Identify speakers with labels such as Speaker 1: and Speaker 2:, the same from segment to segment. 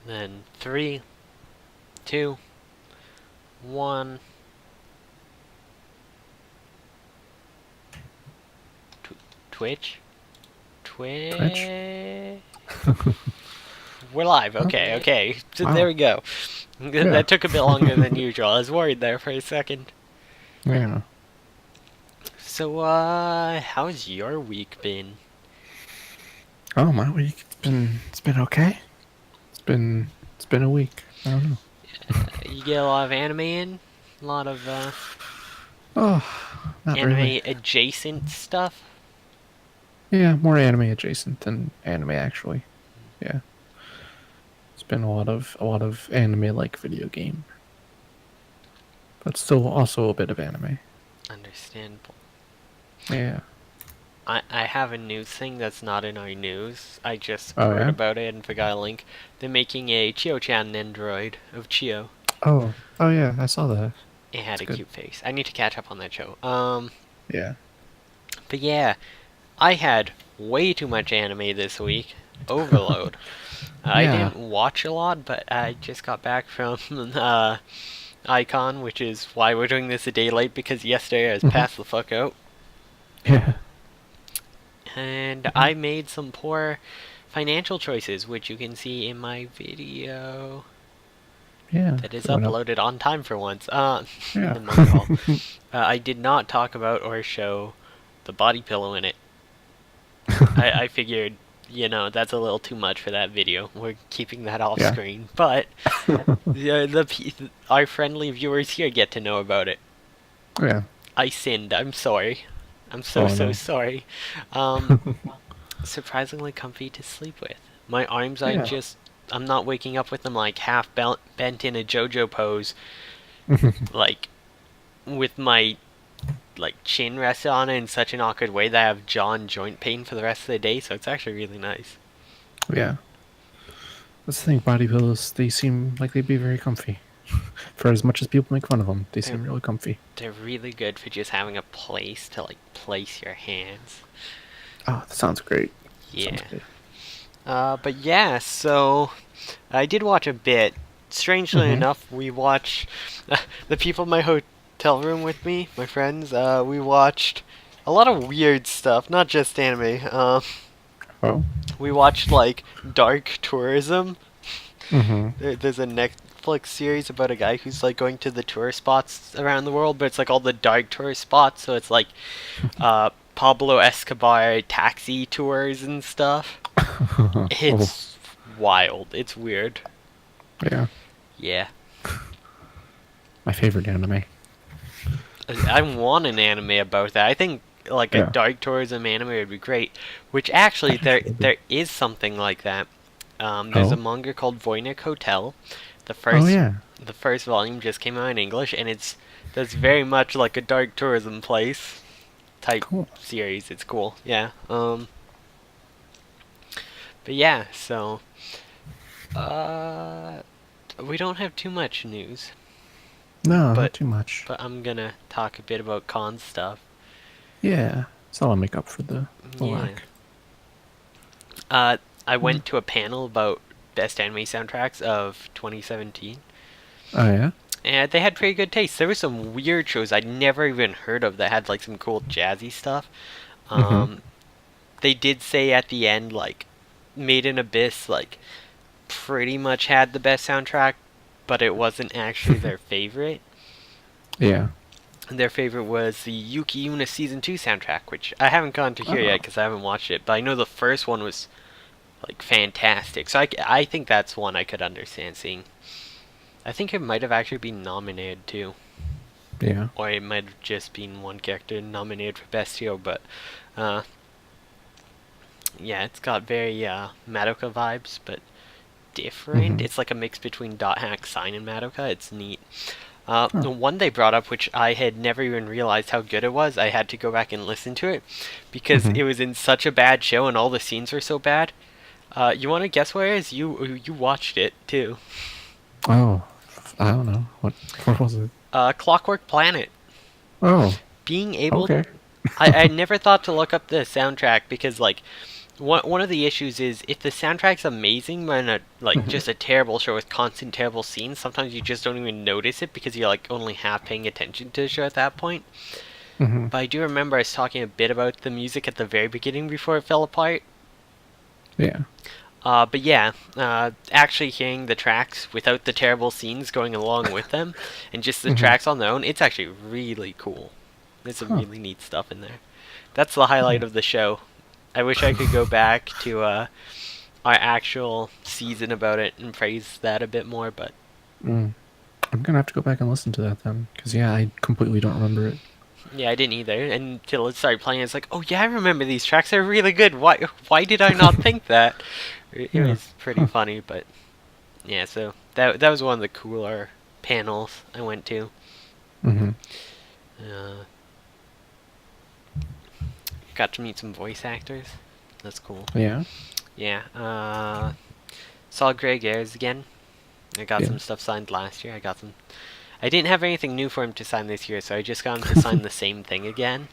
Speaker 1: Then 3, 2, 1. Twitch?
Speaker 2: Twitch?
Speaker 1: Twitch? We're live. Okay,
Speaker 2: Okay.
Speaker 1: okay. There
Speaker 2: Wow.
Speaker 1: we go.
Speaker 2: Yeah.
Speaker 1: That took a bit longer than usual. I was worried there for a second.
Speaker 2: Yeah.
Speaker 1: So, how's your week been?
Speaker 2: Oh, my week. It's been okay. It's been a week. I don't know.
Speaker 1: You get a lot of anime in? A lot of,
Speaker 2: Oh, not really.
Speaker 1: anime adjacent stuff?
Speaker 2: Yeah, more anime adjacent than anime actually. Yeah. It's been a lot of anime like video game. But still also a bit of anime.
Speaker 1: Understandable.
Speaker 2: Yeah.
Speaker 1: I have a news thing that's not in our news. I just
Speaker 2: Oh
Speaker 1: heard
Speaker 2: yeah?
Speaker 1: about it and forgot a link. They're making a Chio-chan android of Chio.
Speaker 2: Oh. Oh yeah, I saw that.
Speaker 1: It had
Speaker 2: It's
Speaker 1: a
Speaker 2: good.
Speaker 1: cute face. I need to catch up on that show.
Speaker 2: Yeah.
Speaker 1: But yeah, I had way too much anime this week. Overload. I
Speaker 2: Yeah.
Speaker 1: didn't watch a lot, but I just got back from Icon, which is why we're doing this a day late because yesterday I was
Speaker 2: Mhm.
Speaker 1: passed the fuck out.
Speaker 2: Yeah.
Speaker 1: And
Speaker 2: Mhm.
Speaker 1: I made some poor financial choices, which you can see in my video
Speaker 2: Yeah.
Speaker 1: that is
Speaker 2: It went up.
Speaker 1: uploaded on time for once.
Speaker 2: Yeah.
Speaker 1: The monk call. I did not talk about or show the body pillow in it. I figured, that's a little too much for that video. We're keeping that off
Speaker 2: Yeah.
Speaker 1: screen. But our friendly viewers here get to know about it.
Speaker 2: Yeah.
Speaker 1: I sinned. I'm sorry. I'm so,
Speaker 2: Oh
Speaker 1: so
Speaker 2: no.
Speaker 1: sorry. Um, Surprisingly comfy to sleep with. My arms,
Speaker 2: Yeah.
Speaker 1: I'm not waking up with them like half bent in a JoJo pose, like with my chin rested on it in such an awkward way that I have jaw and joint pain for the rest of the day. So it's actually really nice.
Speaker 2: Yeah. That's the thing. Body pillows, they seem like they'd be very comfy. For as much as people make fun of them, they
Speaker 1: They're
Speaker 2: seem really comfy.
Speaker 1: they're really good for just having a place to place your hands.
Speaker 2: Oh, that sounds great. Sounds
Speaker 1: Yeah.
Speaker 2: great.
Speaker 1: But yeah, so I did watch a bit. Strangely
Speaker 2: Mm-hmm.
Speaker 1: enough, we watched the people in my hotel room with me, my friends. We watched a lot of weird stuff, not just anime.
Speaker 2: Oh.
Speaker 1: We watched dark tourism.
Speaker 2: Mm-hmm.
Speaker 1: There's a Netflix series about a guy who's going to the tourist spots around the world, but it's all the dark tourist spots. So it's Pablo Escobar taxi tours and stuff.
Speaker 2: Oh,
Speaker 1: It's wild. It's weird.
Speaker 2: yeah.
Speaker 1: Yeah.
Speaker 2: My favorite anime.
Speaker 1: I want an anime about that. I think a
Speaker 2: Yeah.
Speaker 1: dark tourism anime would be great. Which actually
Speaker 2: I think
Speaker 1: there
Speaker 2: so too.
Speaker 1: there is something like that. There's a
Speaker 2: Oh.
Speaker 1: manga called Voynich Hotel. The
Speaker 2: Oh
Speaker 1: first
Speaker 2: yeah.
Speaker 1: the first volume just came out in English, and that's very much like a dark tourism place type
Speaker 2: Cool.
Speaker 1: series. It's cool. Yeah. But yeah, so uh we don't have too much news,
Speaker 2: No, not
Speaker 1: but
Speaker 2: too much.
Speaker 1: I'm gonna talk a bit about con stuff.
Speaker 2: Yeah. So I'll make up for the
Speaker 1: Yeah.
Speaker 2: lack.
Speaker 1: I
Speaker 2: Mm.
Speaker 1: went to a panel about best anime soundtracks of 2017,
Speaker 2: Oh yeah.
Speaker 1: and they had pretty good taste. There were some weird shows I'd never even heard of that had some cool jazzy stuff.
Speaker 2: Mm-hmm.
Speaker 1: Um, they did say at the end Made in Abyss pretty much had the best soundtrack, but it wasn't actually their favorite.
Speaker 2: Yeah.
Speaker 1: Their favorite was the Yuki Yuna Season 2 soundtrack, which I haven't gone to hear
Speaker 2: Oh.
Speaker 1: yet because I haven't watched it, but I know the first one was fantastic. So I think that's one I could understand seeing. I think it might have actually been nominated too,
Speaker 2: Yeah.
Speaker 1: or it might have just been one character nominated for best hero. But uh, yeah, it's got very Madoka vibes, but different.
Speaker 2: Mm-hmm.
Speaker 1: It's like a mix between Dot Hack, Sign, and Madoka. It's neat.
Speaker 2: Oh.
Speaker 1: The one they brought up, which I had never even realized how good it was, I had to go back and listen to it because
Speaker 2: Mm-hmm.
Speaker 1: it was in such a bad show and all the scenes were so bad. You want to guess what it is? You watched it too.
Speaker 2: Oh. I don't know. What was it?
Speaker 1: Clockwork Planet.
Speaker 2: Oh.
Speaker 1: Being able,
Speaker 2: Okay.
Speaker 1: I never thought to look up the soundtrack because one of the issues is if the soundtrack's amazing but in a like
Speaker 2: Mhm.
Speaker 1: just a terrible show with constant terrible scenes, sometimes you just don't even notice it because you're like only half paying attention to the show at that point.
Speaker 2: Mhm.
Speaker 1: But I do remember us talking a bit about the music at the very beginning before it fell apart.
Speaker 2: Yeah.
Speaker 1: But yeah, actually hearing the tracks without the terrible scenes going along with them, and just the
Speaker 2: Mhm.
Speaker 1: tracks on their own, it's actually really cool. There's some
Speaker 2: Huh.
Speaker 1: really neat stuff in there. That's the highlight
Speaker 2: Cool.
Speaker 1: of the show. I wish I could go back to our actual season about it and praise that a bit more, but
Speaker 2: Mm. I'm gonna have to go back and listen to that then, because yeah, I completely don't remember it.
Speaker 1: yeah, I didn't either. Until it started playing, it's like, oh yeah, I remember these tracks. They're really good. Why did I not think that? It
Speaker 2: Yeah.
Speaker 1: was pretty
Speaker 2: Huh.
Speaker 1: funny, but yeah. So that was one of the cooler panels I went to.
Speaker 2: Mhm.
Speaker 1: Uh, got to meet some voice actors. That's cool.
Speaker 2: Yeah.
Speaker 1: Yeah. Saw Greg Ayres again. I got
Speaker 2: Yeah.
Speaker 1: some stuff signed last year. I got some. I didn't have anything new for him to sign this year, so I just got him to sign the same thing again.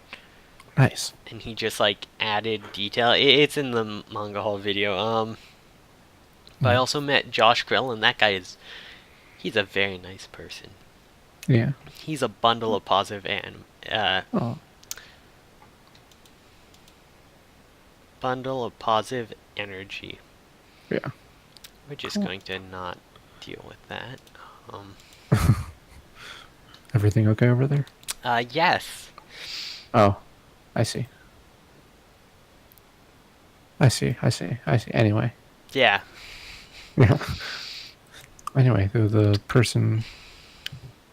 Speaker 2: Nice.
Speaker 1: And he just like added detail. It's in the manga hall video. But I
Speaker 2: Mhm.
Speaker 1: also met Josh Grill, and that guy he's a very nice person.
Speaker 2: Yeah.
Speaker 1: He's a bundle of positive and
Speaker 2: Oh.
Speaker 1: bundle of positive energy.
Speaker 2: Yeah.
Speaker 1: We're just
Speaker 2: Cool.
Speaker 1: going to not deal with that. Um,
Speaker 2: Everything okay over there?
Speaker 1: yes.
Speaker 2: Oh, I see. I see. I see. I see. Anyway.
Speaker 1: Yeah.
Speaker 2: Yeah. Anyway, the person,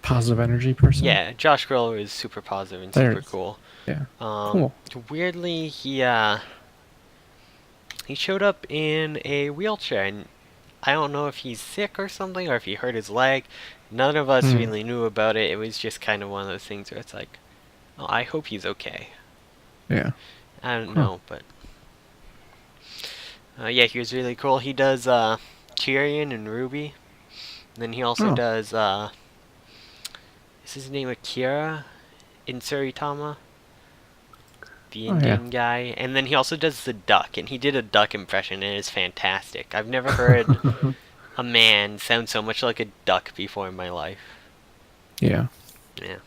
Speaker 2: positive energy person.
Speaker 1: Yeah. Josh Grill is super positive and super
Speaker 2: There's.
Speaker 1: cool.
Speaker 2: Yeah.
Speaker 1: Um,
Speaker 2: Cool.
Speaker 1: weirdly, he showed up in a wheelchair, and I don't know if he's sick or something, or if he hurt his leg. None of us
Speaker 2: Hmm.
Speaker 1: really knew about it. It was just kind of one of those things where it's like, oh, I hope he's okay.
Speaker 2: Yeah.
Speaker 1: I don't
Speaker 2: Huh.
Speaker 1: know, but yeah, he was really cool. He does Tyrion and Ruby. And then he also
Speaker 2: Oh.
Speaker 1: does is his name Akira in Suritama, the
Speaker 2: Oh yeah.
Speaker 1: Indian guy. And then he also does the duck, and he did a duck impression, and it's fantastic. I've never heard a man sound so much like a duck before in my life.
Speaker 2: Yeah.
Speaker 1: Yeah.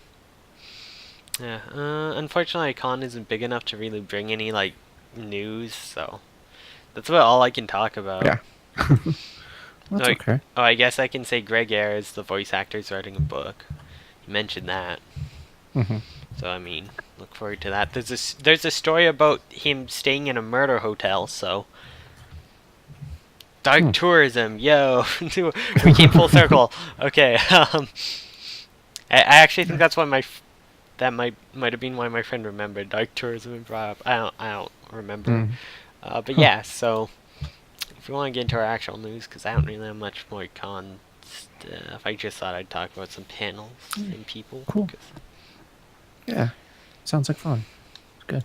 Speaker 1: Yeah. Unfortunately, Con isn't big enough to really bring any like news, so that's about all I can talk about.
Speaker 2: Yeah. That's
Speaker 1: Like,
Speaker 2: okay.
Speaker 1: oh, I guess I can say Greg Ayres, the voice actor, is writing a book. You mentioned that,
Speaker 2: Hmm.
Speaker 1: so I mean, look forward to that. There's a story about him staying in a murder hotel, so dark
Speaker 2: Hmm.
Speaker 1: tourism, yo, we came full circle. Okay, I actually think that's why that might have been why my friend remembered dark tourism and brought up. I don't remember,
Speaker 2: Mm.
Speaker 1: but
Speaker 2: Huh.
Speaker 1: yeah. So if we want to get into our actual news, because I don't really have much more con stuff, I just thought I'd talk about some panels and people.
Speaker 2: Cool. Yeah. Sounds like fun. Good.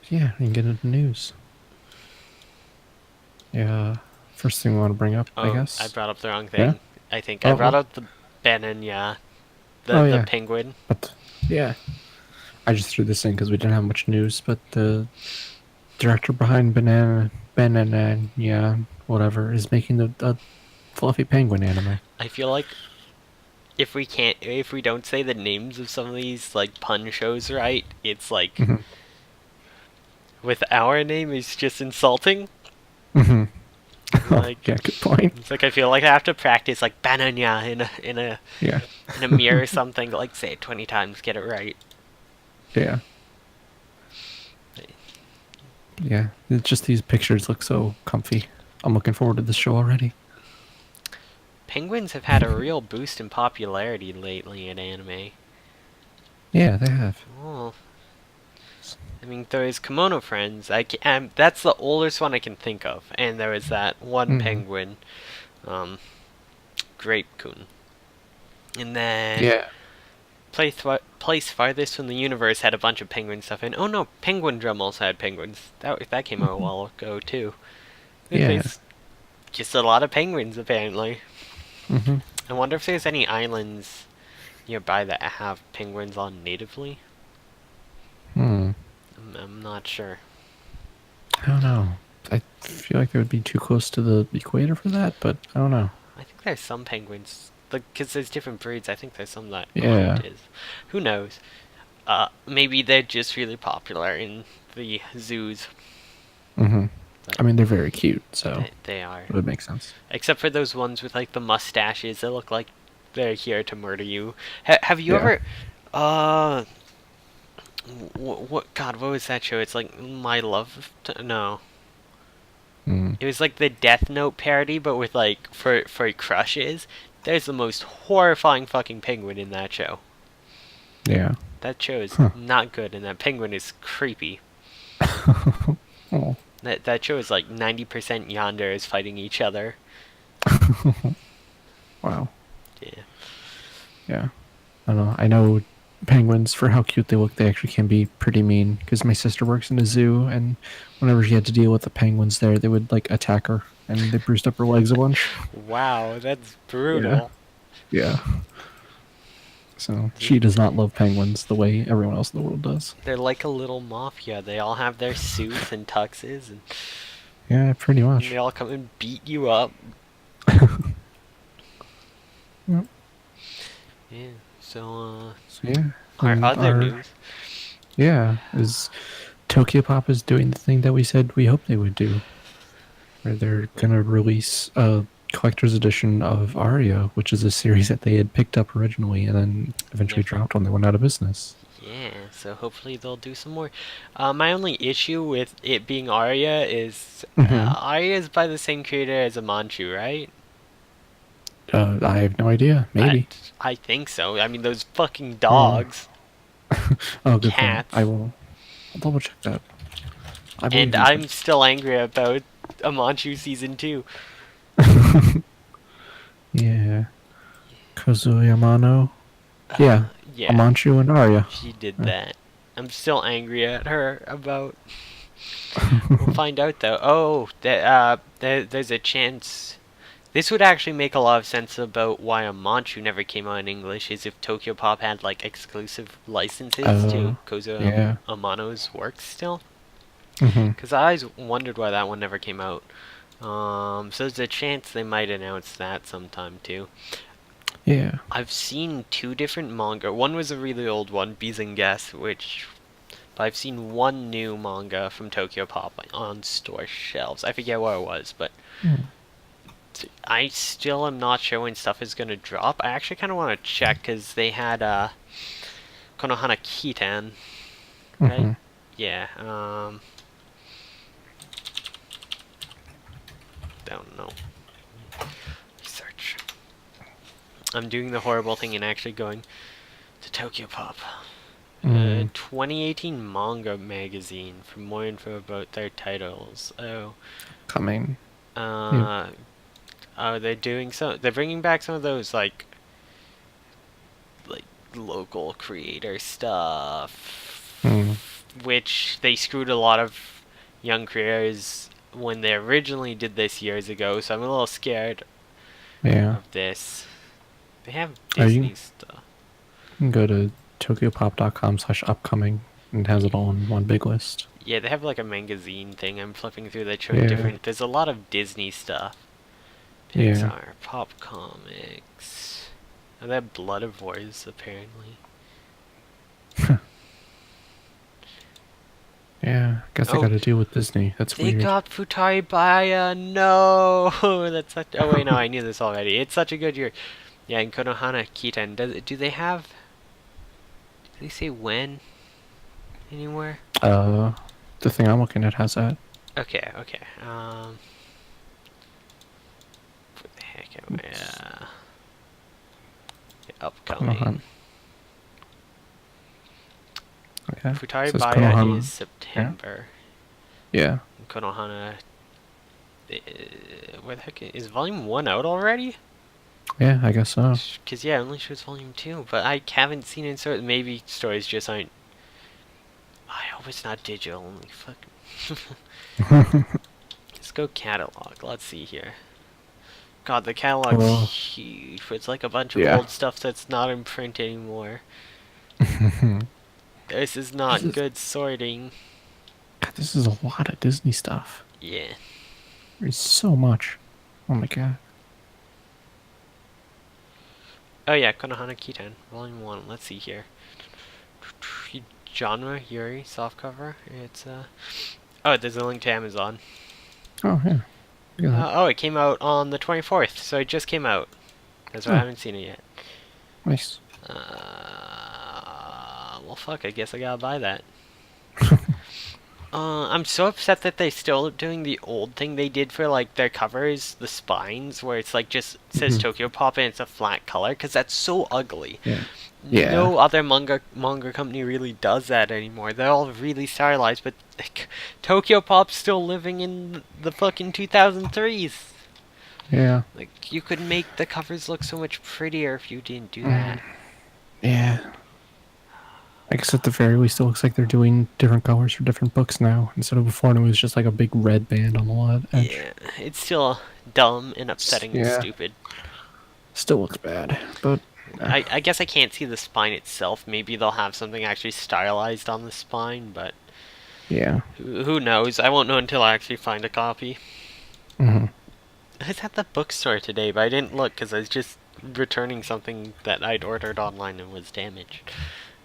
Speaker 2: Yeah, we can get into news. Yeah. First thing we want to bring up, I
Speaker 1: Oh, I
Speaker 2: guess.
Speaker 1: brought up the wrong
Speaker 2: Yeah.
Speaker 1: thing. I think I
Speaker 2: Oh.
Speaker 1: brought
Speaker 2: Oh.
Speaker 1: up the Benanya,
Speaker 2: Oh
Speaker 1: the
Speaker 2: yeah.
Speaker 1: penguin.
Speaker 2: But yeah, I just threw this in because we didn't have much news. But the director behind Banana, yeah, whatever, is making the fluffy penguin anime.
Speaker 1: I feel like if we don't say the names of some of these like pun shows right, it's like
Speaker 2: Hmm.
Speaker 1: with our name is just insulting.
Speaker 2: Hmm. Oh,
Speaker 1: Like
Speaker 2: yeah, good point.
Speaker 1: it's like I feel like I have to practice like Benanya
Speaker 2: Yeah,
Speaker 1: in a mirror or something. Like say it 20 times, get it right.
Speaker 2: yeah, yeah. It's just these pictures look so comfy. I'm looking forward to this show already.
Speaker 1: Penguins have had a real boost in popularity lately in anime.
Speaker 2: Yeah, they have.
Speaker 1: Oh, I mean, there is Kimono Friends. That's the oldest one I can think of, and there was that one
Speaker 2: Hmm.
Speaker 1: penguin, um, Grape Kun, and then
Speaker 2: Yeah.
Speaker 1: Place Farthest from the Universe had a bunch of penguin stuff, and oh no, Penguin Drum also had penguins. That came out a while ago too.
Speaker 2: Yeah.
Speaker 1: There's just a lot of penguins apparently.
Speaker 2: Hmm.
Speaker 1: I wonder if there's any islands nearby that have penguins on natively.
Speaker 2: Hmm.
Speaker 1: I'm not sure.
Speaker 2: I don't know. I feel like they would be too close to the equator for that, but I don't know.
Speaker 1: I think there's some penguins, because there's different breeds. I think there's some that aren't
Speaker 2: Yeah.
Speaker 1: as. Who knows? Maybe they're just really popular in the zoos.
Speaker 2: Hmm.
Speaker 1: But
Speaker 2: I mean, they're very cute, so
Speaker 1: they are.
Speaker 2: it would make sense.
Speaker 1: Except for those ones with like the mustaches that look like they're here to murder you. Have you
Speaker 2: Yeah.
Speaker 1: ever? Uh, what? God, what was that show? It's like My Love. No,
Speaker 2: Mm.
Speaker 1: it was like the Death Note parody, but with like for crushes. There's the most horrifying fucking penguin in that show.
Speaker 2: Yeah.
Speaker 1: That show is
Speaker 2: Huh.
Speaker 1: not good, and that penguin is creepy.
Speaker 2: Oh.
Speaker 1: That show is like 90% yanders fighting each other.
Speaker 2: Wow.
Speaker 1: Yeah.
Speaker 2: Yeah. I don't know. I know penguins, for how cute they look, they actually can be pretty mean. Because my sister works in a zoo, and whenever she had to deal with the penguins there, they would like attack her, and they bruised up her legs a bunch.
Speaker 1: Wow, that's
Speaker 2: Yeah.
Speaker 1: brutal.
Speaker 2: Yeah. So she does not love penguins the way everyone else in the world does.
Speaker 1: They're like a little mafia. They all have their suits and tuxes, and
Speaker 2: Yeah, pretty
Speaker 1: they
Speaker 2: much.
Speaker 1: all come and beat you up.
Speaker 2: Yep.
Speaker 1: Yeah. So,
Speaker 2: So yeah,
Speaker 1: our
Speaker 2: and
Speaker 1: other
Speaker 2: our
Speaker 1: news.
Speaker 2: yeah is Tokyo Pop is doing the thing that we said we hoped they would do, where they're gonna release a collector's edition of Aria, which is a series that they had picked up originally and then eventually
Speaker 1: Never.
Speaker 2: dropped when they went out of business.
Speaker 1: Yeah. So hopefully they'll do some more. My only issue with it being Arya is
Speaker 2: Hmm.
Speaker 1: Arya is by the same creator as Amanchu, right?
Speaker 2: I have no idea.
Speaker 1: I
Speaker 2: Maybe.
Speaker 1: I think so. I mean, those fucking
Speaker 2: Hmm.
Speaker 1: dogs,
Speaker 2: Oh, good point.
Speaker 1: cats,
Speaker 2: I'll double check that. I believe
Speaker 1: and
Speaker 2: you, but
Speaker 1: I'm still angry about Amanchu season 2.
Speaker 2: yeah, Kazuya Amano. Yeah,
Speaker 1: Yeah,
Speaker 2: Amanchu and Arya.
Speaker 1: she did
Speaker 2: Yeah.
Speaker 1: that. I'm still angry at her about. We'll find out though. Oh, there's a chance. This would actually make a lot of sense about why a Manchu never came out in English, is if Tokyo Pop had like exclusive licenses to Kozo
Speaker 2: Yeah.
Speaker 1: Amano's works still.
Speaker 2: Hmm.
Speaker 1: Because I always wondered why that one never came out. So there's a chance they might announce that sometime too.
Speaker 2: Yeah.
Speaker 1: I've seen two different manga. One was a really old one, Bees and Guess, but I've seen one new manga from Tokyo Pop on store shelves. I forget what it was, but
Speaker 2: Hmm.
Speaker 1: I still am not sure when stuff is gonna drop. I actually kind of want to check because they had Konohana Kitan, right?
Speaker 2: Hmm.
Speaker 1: Yeah. Don't know. Research. I'm doing the horrible thing and actually going to Tokyo Pop.
Speaker 2: Mm.
Speaker 1: 2018 manga magazine for more info about their titles. Oh.
Speaker 2: Coming. Yeah.
Speaker 1: Uh, oh, they're doing so. They're bringing back some of those like local creator stuff,
Speaker 2: Mm.
Speaker 1: which they screwed a lot of young creators when they originally did this years ago. So I'm a little scared
Speaker 2: Yeah.
Speaker 1: of this. They have
Speaker 2: Oh,
Speaker 1: Disney stuff.
Speaker 2: you can go to tokyopop.com/upcoming and it has it all in one big list.
Speaker 1: Yeah, they have like a magazine thing. I'm flipping through that showing
Speaker 2: Yeah.
Speaker 1: different. There's a lot of Disney stuff.
Speaker 2: Yeah.
Speaker 1: Pixar, Pop Comics. And they have Blood of Wars, apparently.
Speaker 2: Yeah. Guess I
Speaker 1: Oh,
Speaker 2: got to deal with Disney. That's
Speaker 1: they
Speaker 2: weird.
Speaker 1: got Futari Baya. No, that's such. Oh wait, no, I knew this already. It's such a good year. Yeah, in Konohana Kitan, do they have? Do they say when? Anywhere?
Speaker 2: The thing I'm looking at has that.
Speaker 1: Okay, okay. What the heck am I?
Speaker 2: Oops.
Speaker 1: Upcoming.
Speaker 2: Konohana. Okay.
Speaker 1: Futari
Speaker 2: Says
Speaker 1: Baya
Speaker 2: Konohana.
Speaker 1: is September.
Speaker 2: Yeah.
Speaker 1: Konohana. Where the heck is Volume 1 out already?
Speaker 2: Yeah, I guess so.
Speaker 1: Because, yeah, it only shows Volume 2, but I haven't seen it, so maybe stories just aren't. I hope it's not digital only. Fuck. Let's go catalog. Let's see here. God, the catalog's
Speaker 2: Well,
Speaker 1: huge. It's like a bunch of
Speaker 2: yeah.
Speaker 1: old stuff that's not in print anymore. This is not good sorting.
Speaker 2: God, this is a lot of Disney stuff.
Speaker 1: Yeah.
Speaker 2: There's so much. Oh my god.
Speaker 1: Oh yeah, Konohana Kitan, Volume 1. Let's see here. Genre, Yuri, softcover. It's, Oh, there's a link to Amazon.
Speaker 2: Oh, yeah. Look at that.
Speaker 1: Oh, it came out on the 24th, so it just came out. That's why I haven't seen it yet.
Speaker 2: Nice.
Speaker 1: Well, fuck, I guess I gotta buy that. I'm so upset that they still doing the old thing they did for, like, their covers, the spines, where it's, like, just says Tokyo Pop and it's a flat color, because that's so ugly.
Speaker 2: Yeah. Yeah.
Speaker 1: No other manga company really does that anymore. They're all really stylized, but like, Tokyo Pop's still living in the fucking 2003s.
Speaker 2: Yeah.
Speaker 1: Like, you could make the covers look so much prettier if you didn't do that.
Speaker 2: Yeah. I guess at the very least, it looks like they're doing different colors for different books now. Instead of before, it was just like a big red band on the edge.
Speaker 1: Yeah, it's still dumb and upsetting and stupid.
Speaker 2: Still looks bad, but...
Speaker 1: I guess I can't see the spine itself. Maybe they'll have something actually stylized on the spine, but...
Speaker 2: Yeah.
Speaker 1: Who knows? I won't know until I actually find a copy.
Speaker 2: Mm-hmm.
Speaker 1: I was at the bookstore today, but I didn't look because I was just returning something that I'd ordered online and was damaged.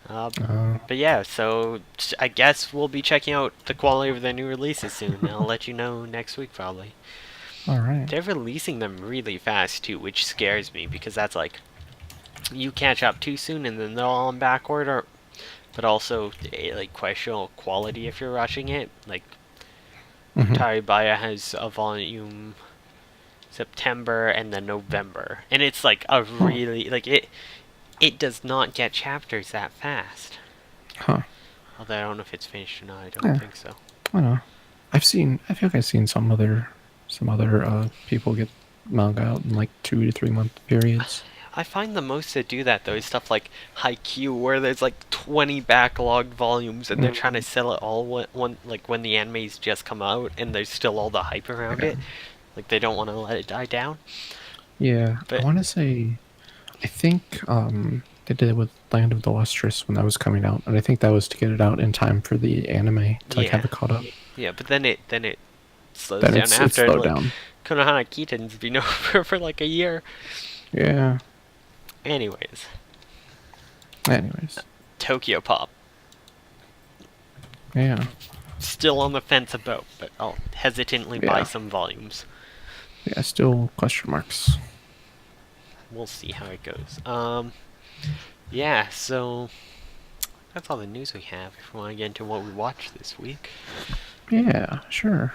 Speaker 1: But yeah, so I guess we'll be checking out the quality of their new releases soon. I'll let you know next week, probably.
Speaker 2: Alright.
Speaker 1: They're releasing them really fast, too, which scares me, because that's like... You catch up too soon, and then they're all on back order. But also, like, questionable quality if you're rushing it. Like, Taribaya has a volume... September and then November, and it's like a really like it does not get chapters that fast.
Speaker 2: Huh.
Speaker 1: Although I don't know if it's finished or not. I don't think so.
Speaker 2: I don't know. I feel like I've seen some other people get manga out in like 2 to 3 month periods.
Speaker 1: I find the most that do that though is stuff like Haikyuu, where there's like 20 backlogged volumes and they're trying to sell it all when the anime's just come out and there's still all the hype around it. Like, they don't want to let it die down.
Speaker 2: Yeah,
Speaker 1: but,
Speaker 2: I want to say... I think they did it with Land of the Lustrous when that was coming out, and I think that was to get it out in time for the anime to have it caught up.
Speaker 1: Yeah, but then it slows down after.
Speaker 2: It slowed down.
Speaker 1: Konohana Kitan's been over for like a year.
Speaker 2: Yeah.
Speaker 1: Anyways. Tokyo Pop.
Speaker 2: Yeah.
Speaker 1: Still on the fence about, but I'll hesitantly buy some volumes.
Speaker 2: Yeah, still question marks.
Speaker 1: We'll see how it goes. Yeah, so that's all the news we have. If we want to get into what we watched this week.
Speaker 2: Yeah, sure.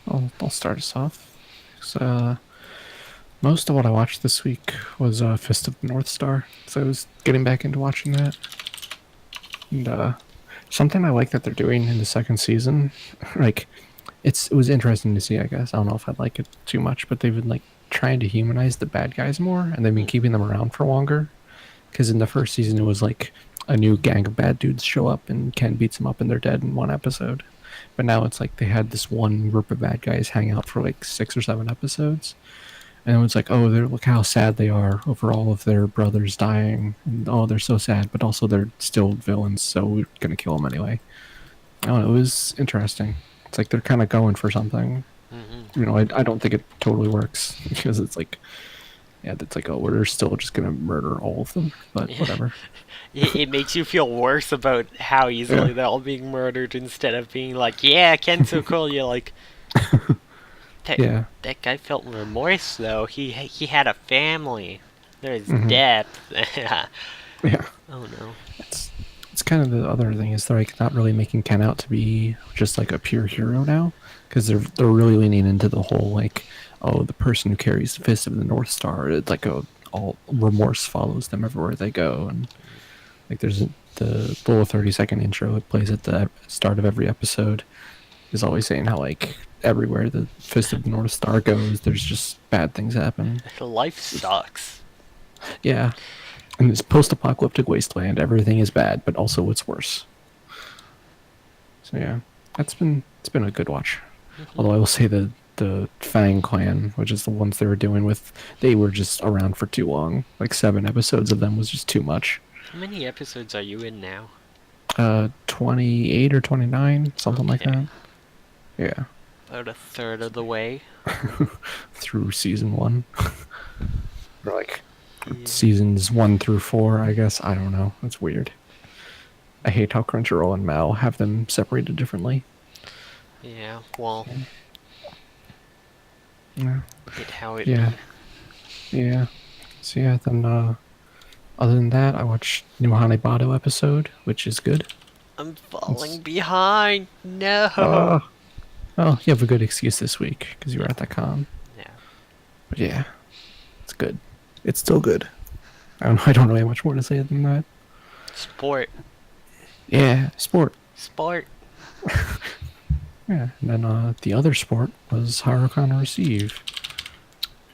Speaker 2: I'll start us off. So, most of what I watched this week was Fist of the North Star. So I was getting back into watching that. And something I like that they're doing in the second season, like, it was interesting to see, I guess. I don't know if I'd like it too much, but they've been, like, trying to humanize the bad guys more, and they've been keeping them around for longer. Because in the first season, it was, like, a new gang of bad dudes show up, and Ken beats them up, and they're dead in one episode. But now it's like they had this one group of bad guys hang out for, like, 6 or 7 episodes. And it was like, oh, look how sad they are over all of their brothers dying. And, oh, they're so sad, but also they're still villains, so we're going to kill them anyway. I don't know, it was interesting. It's like they're kind of going for something. You know, I don't think it totally works, because it's like, yeah, it's like, oh, we're still just going to murder all of them, but whatever.
Speaker 1: It makes you feel worse about how easily they're all being murdered, instead of being like, yeah, Ken's so cool. You're like... That guy felt remorse, though. He had a family. There's depth. Yeah. Oh, no. It's
Speaker 2: kind of the other thing is they're like not really making Ken out to be just like a pure hero now, because they're really leaning into the whole like, oh, the person who carries the Fist of the North Star. It's like all remorse follows them everywhere they go, and like there's the little 30-second intro it plays at the start of every episode is always saying how like everywhere the Fist of the North Star goes, there's just bad things happen.
Speaker 1: Life sucks.
Speaker 2: Yeah. In this post-apocalyptic wasteland, everything is bad, but also what's worse. So yeah, it's been a good watch. Although I will say the Fang clan, which is the ones they were doing with, they were just around for too long. Like 7 episodes of them was just too much.
Speaker 1: How many episodes are you in now?
Speaker 2: 28 or 29, something like
Speaker 1: Okay.
Speaker 2: that. Yeah.
Speaker 1: About a third of the way.
Speaker 2: Through season 1. Or like
Speaker 1: Yeah.
Speaker 2: seasons 1 through 4, I guess. I don't know. It's weird. I hate how Crunchyroll and Mal have them separated differently.
Speaker 1: Yeah, well,
Speaker 2: Yeah.
Speaker 1: it how it
Speaker 2: Yeah.
Speaker 1: be.
Speaker 2: Yeah. So yeah, then other than that, I watched new Hanebado episode, which is good.
Speaker 1: I'm falling
Speaker 2: It's
Speaker 1: behind. No.
Speaker 2: uh oh, you have a good excuse this week because you were
Speaker 1: Yeah.
Speaker 2: at the con.
Speaker 1: Yeah.
Speaker 2: But yeah, it's good. It's still good. I don't know how much more to say than that.
Speaker 1: Sport.
Speaker 2: Yeah, sport.
Speaker 1: Sport.
Speaker 2: Yeah, and then the other sport was Haruka Receive,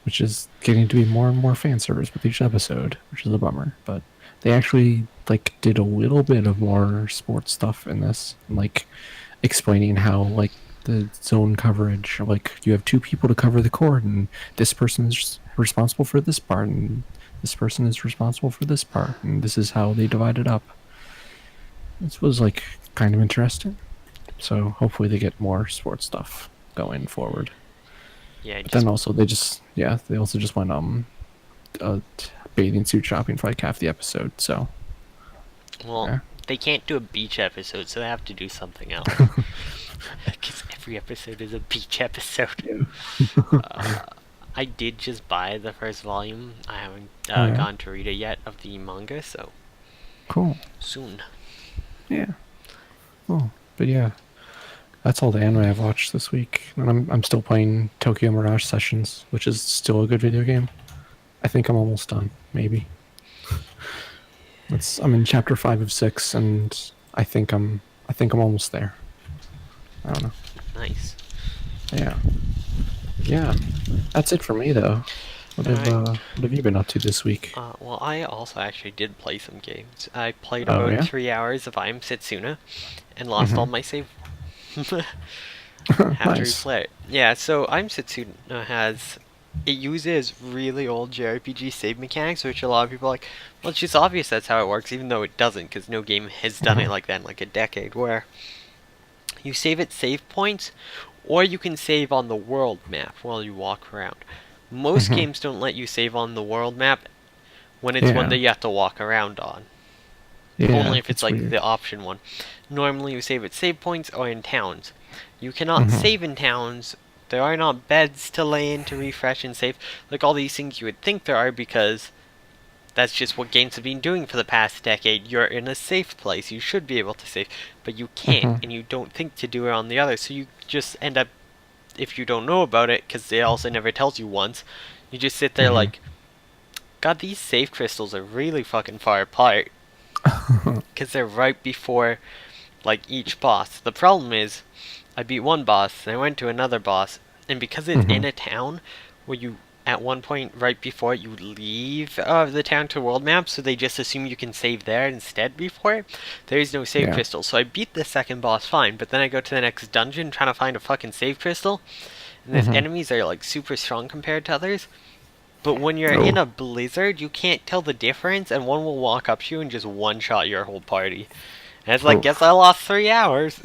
Speaker 2: which is getting to be more and more fan service with each episode, which is a bummer. But they actually like did a little bit of more sports stuff in this, like explaining how like the zone coverage, like you have two people to cover the court, and this person is responsible for this part, and this person is responsible for this part, and this is how they divide it up. This was like kind of interesting. So hopefully they get more sports stuff going forward.
Speaker 1: Yeah,
Speaker 2: But
Speaker 1: just
Speaker 2: then also they also just went bathing suit shopping for like half the episode. So
Speaker 1: well,
Speaker 2: yeah.
Speaker 1: they can't do a beach episode, so they have to do something else. Because every episode is a beach episode. I did just buy the first volume. I haven't
Speaker 2: Oh, yeah.
Speaker 1: gone to read it yet of the manga, so
Speaker 2: Cool.
Speaker 1: soon.
Speaker 2: Yeah. Cool. But yeah, that's all the anime I've watched this week. And I'm still playing Tokyo Mirage Sessions, which is still a good video game. I think I'm almost done. Maybe. I'm in chapter 5 of 6, and I think I'm almost there. I don't know.
Speaker 1: Nice.
Speaker 2: Yeah. Yeah. That's it for me though. What have you been up to this week?
Speaker 1: Well, I also actually did play some games. I played
Speaker 2: Oh
Speaker 1: about
Speaker 2: yeah.
Speaker 1: 3 hours of I'm Setsuna and lost all my save. Have to
Speaker 2: Nice.
Speaker 1: replay it. Yeah, so I'm Setsuna has it uses really old JRPG save mechanics, which a lot of people are like, well, it's just obvious that's how it works, even though it doesn't, because no game has done it like that in like a decade, where you save at save points, or you can save on the world map while you walk around. Most games don't let you save on the world map when it's one that
Speaker 2: Yeah.
Speaker 1: you have to walk around on.
Speaker 2: Yeah.
Speaker 1: Only if it's
Speaker 2: It's
Speaker 1: like
Speaker 2: weird.
Speaker 1: the option one. Normally you save at save points or in towns. You cannot save in towns. There are not beds to lay in to refresh and save. Like all these things you would think there are, because that's just what games have been doing for the past decade. You're in a safe place. You should be able to save. But you can't, and you don't think to do it on the other. So you just end up, if you don't know about it, because they also never tells you once, you just sit there like, God, these save crystals are really fucking far apart. Because they're right before, like, each boss. The problem is, I beat one boss, and I went to another boss, and because it's in a town where you, at one point right before you leave the town to world map, so they just assume you can save there instead before, there is no save
Speaker 2: Yeah.
Speaker 1: crystal. So I beat the second boss fine, but then I go to the next dungeon trying to find a fucking save crystal, and these enemies are like super strong compared to others. But when you're in
Speaker 2: Oh.
Speaker 1: a blizzard, you can't tell the difference, and one will walk up to you and just one-shot your whole party. And it's like, guess I
Speaker 2: Oof.
Speaker 1: lost 3 hours.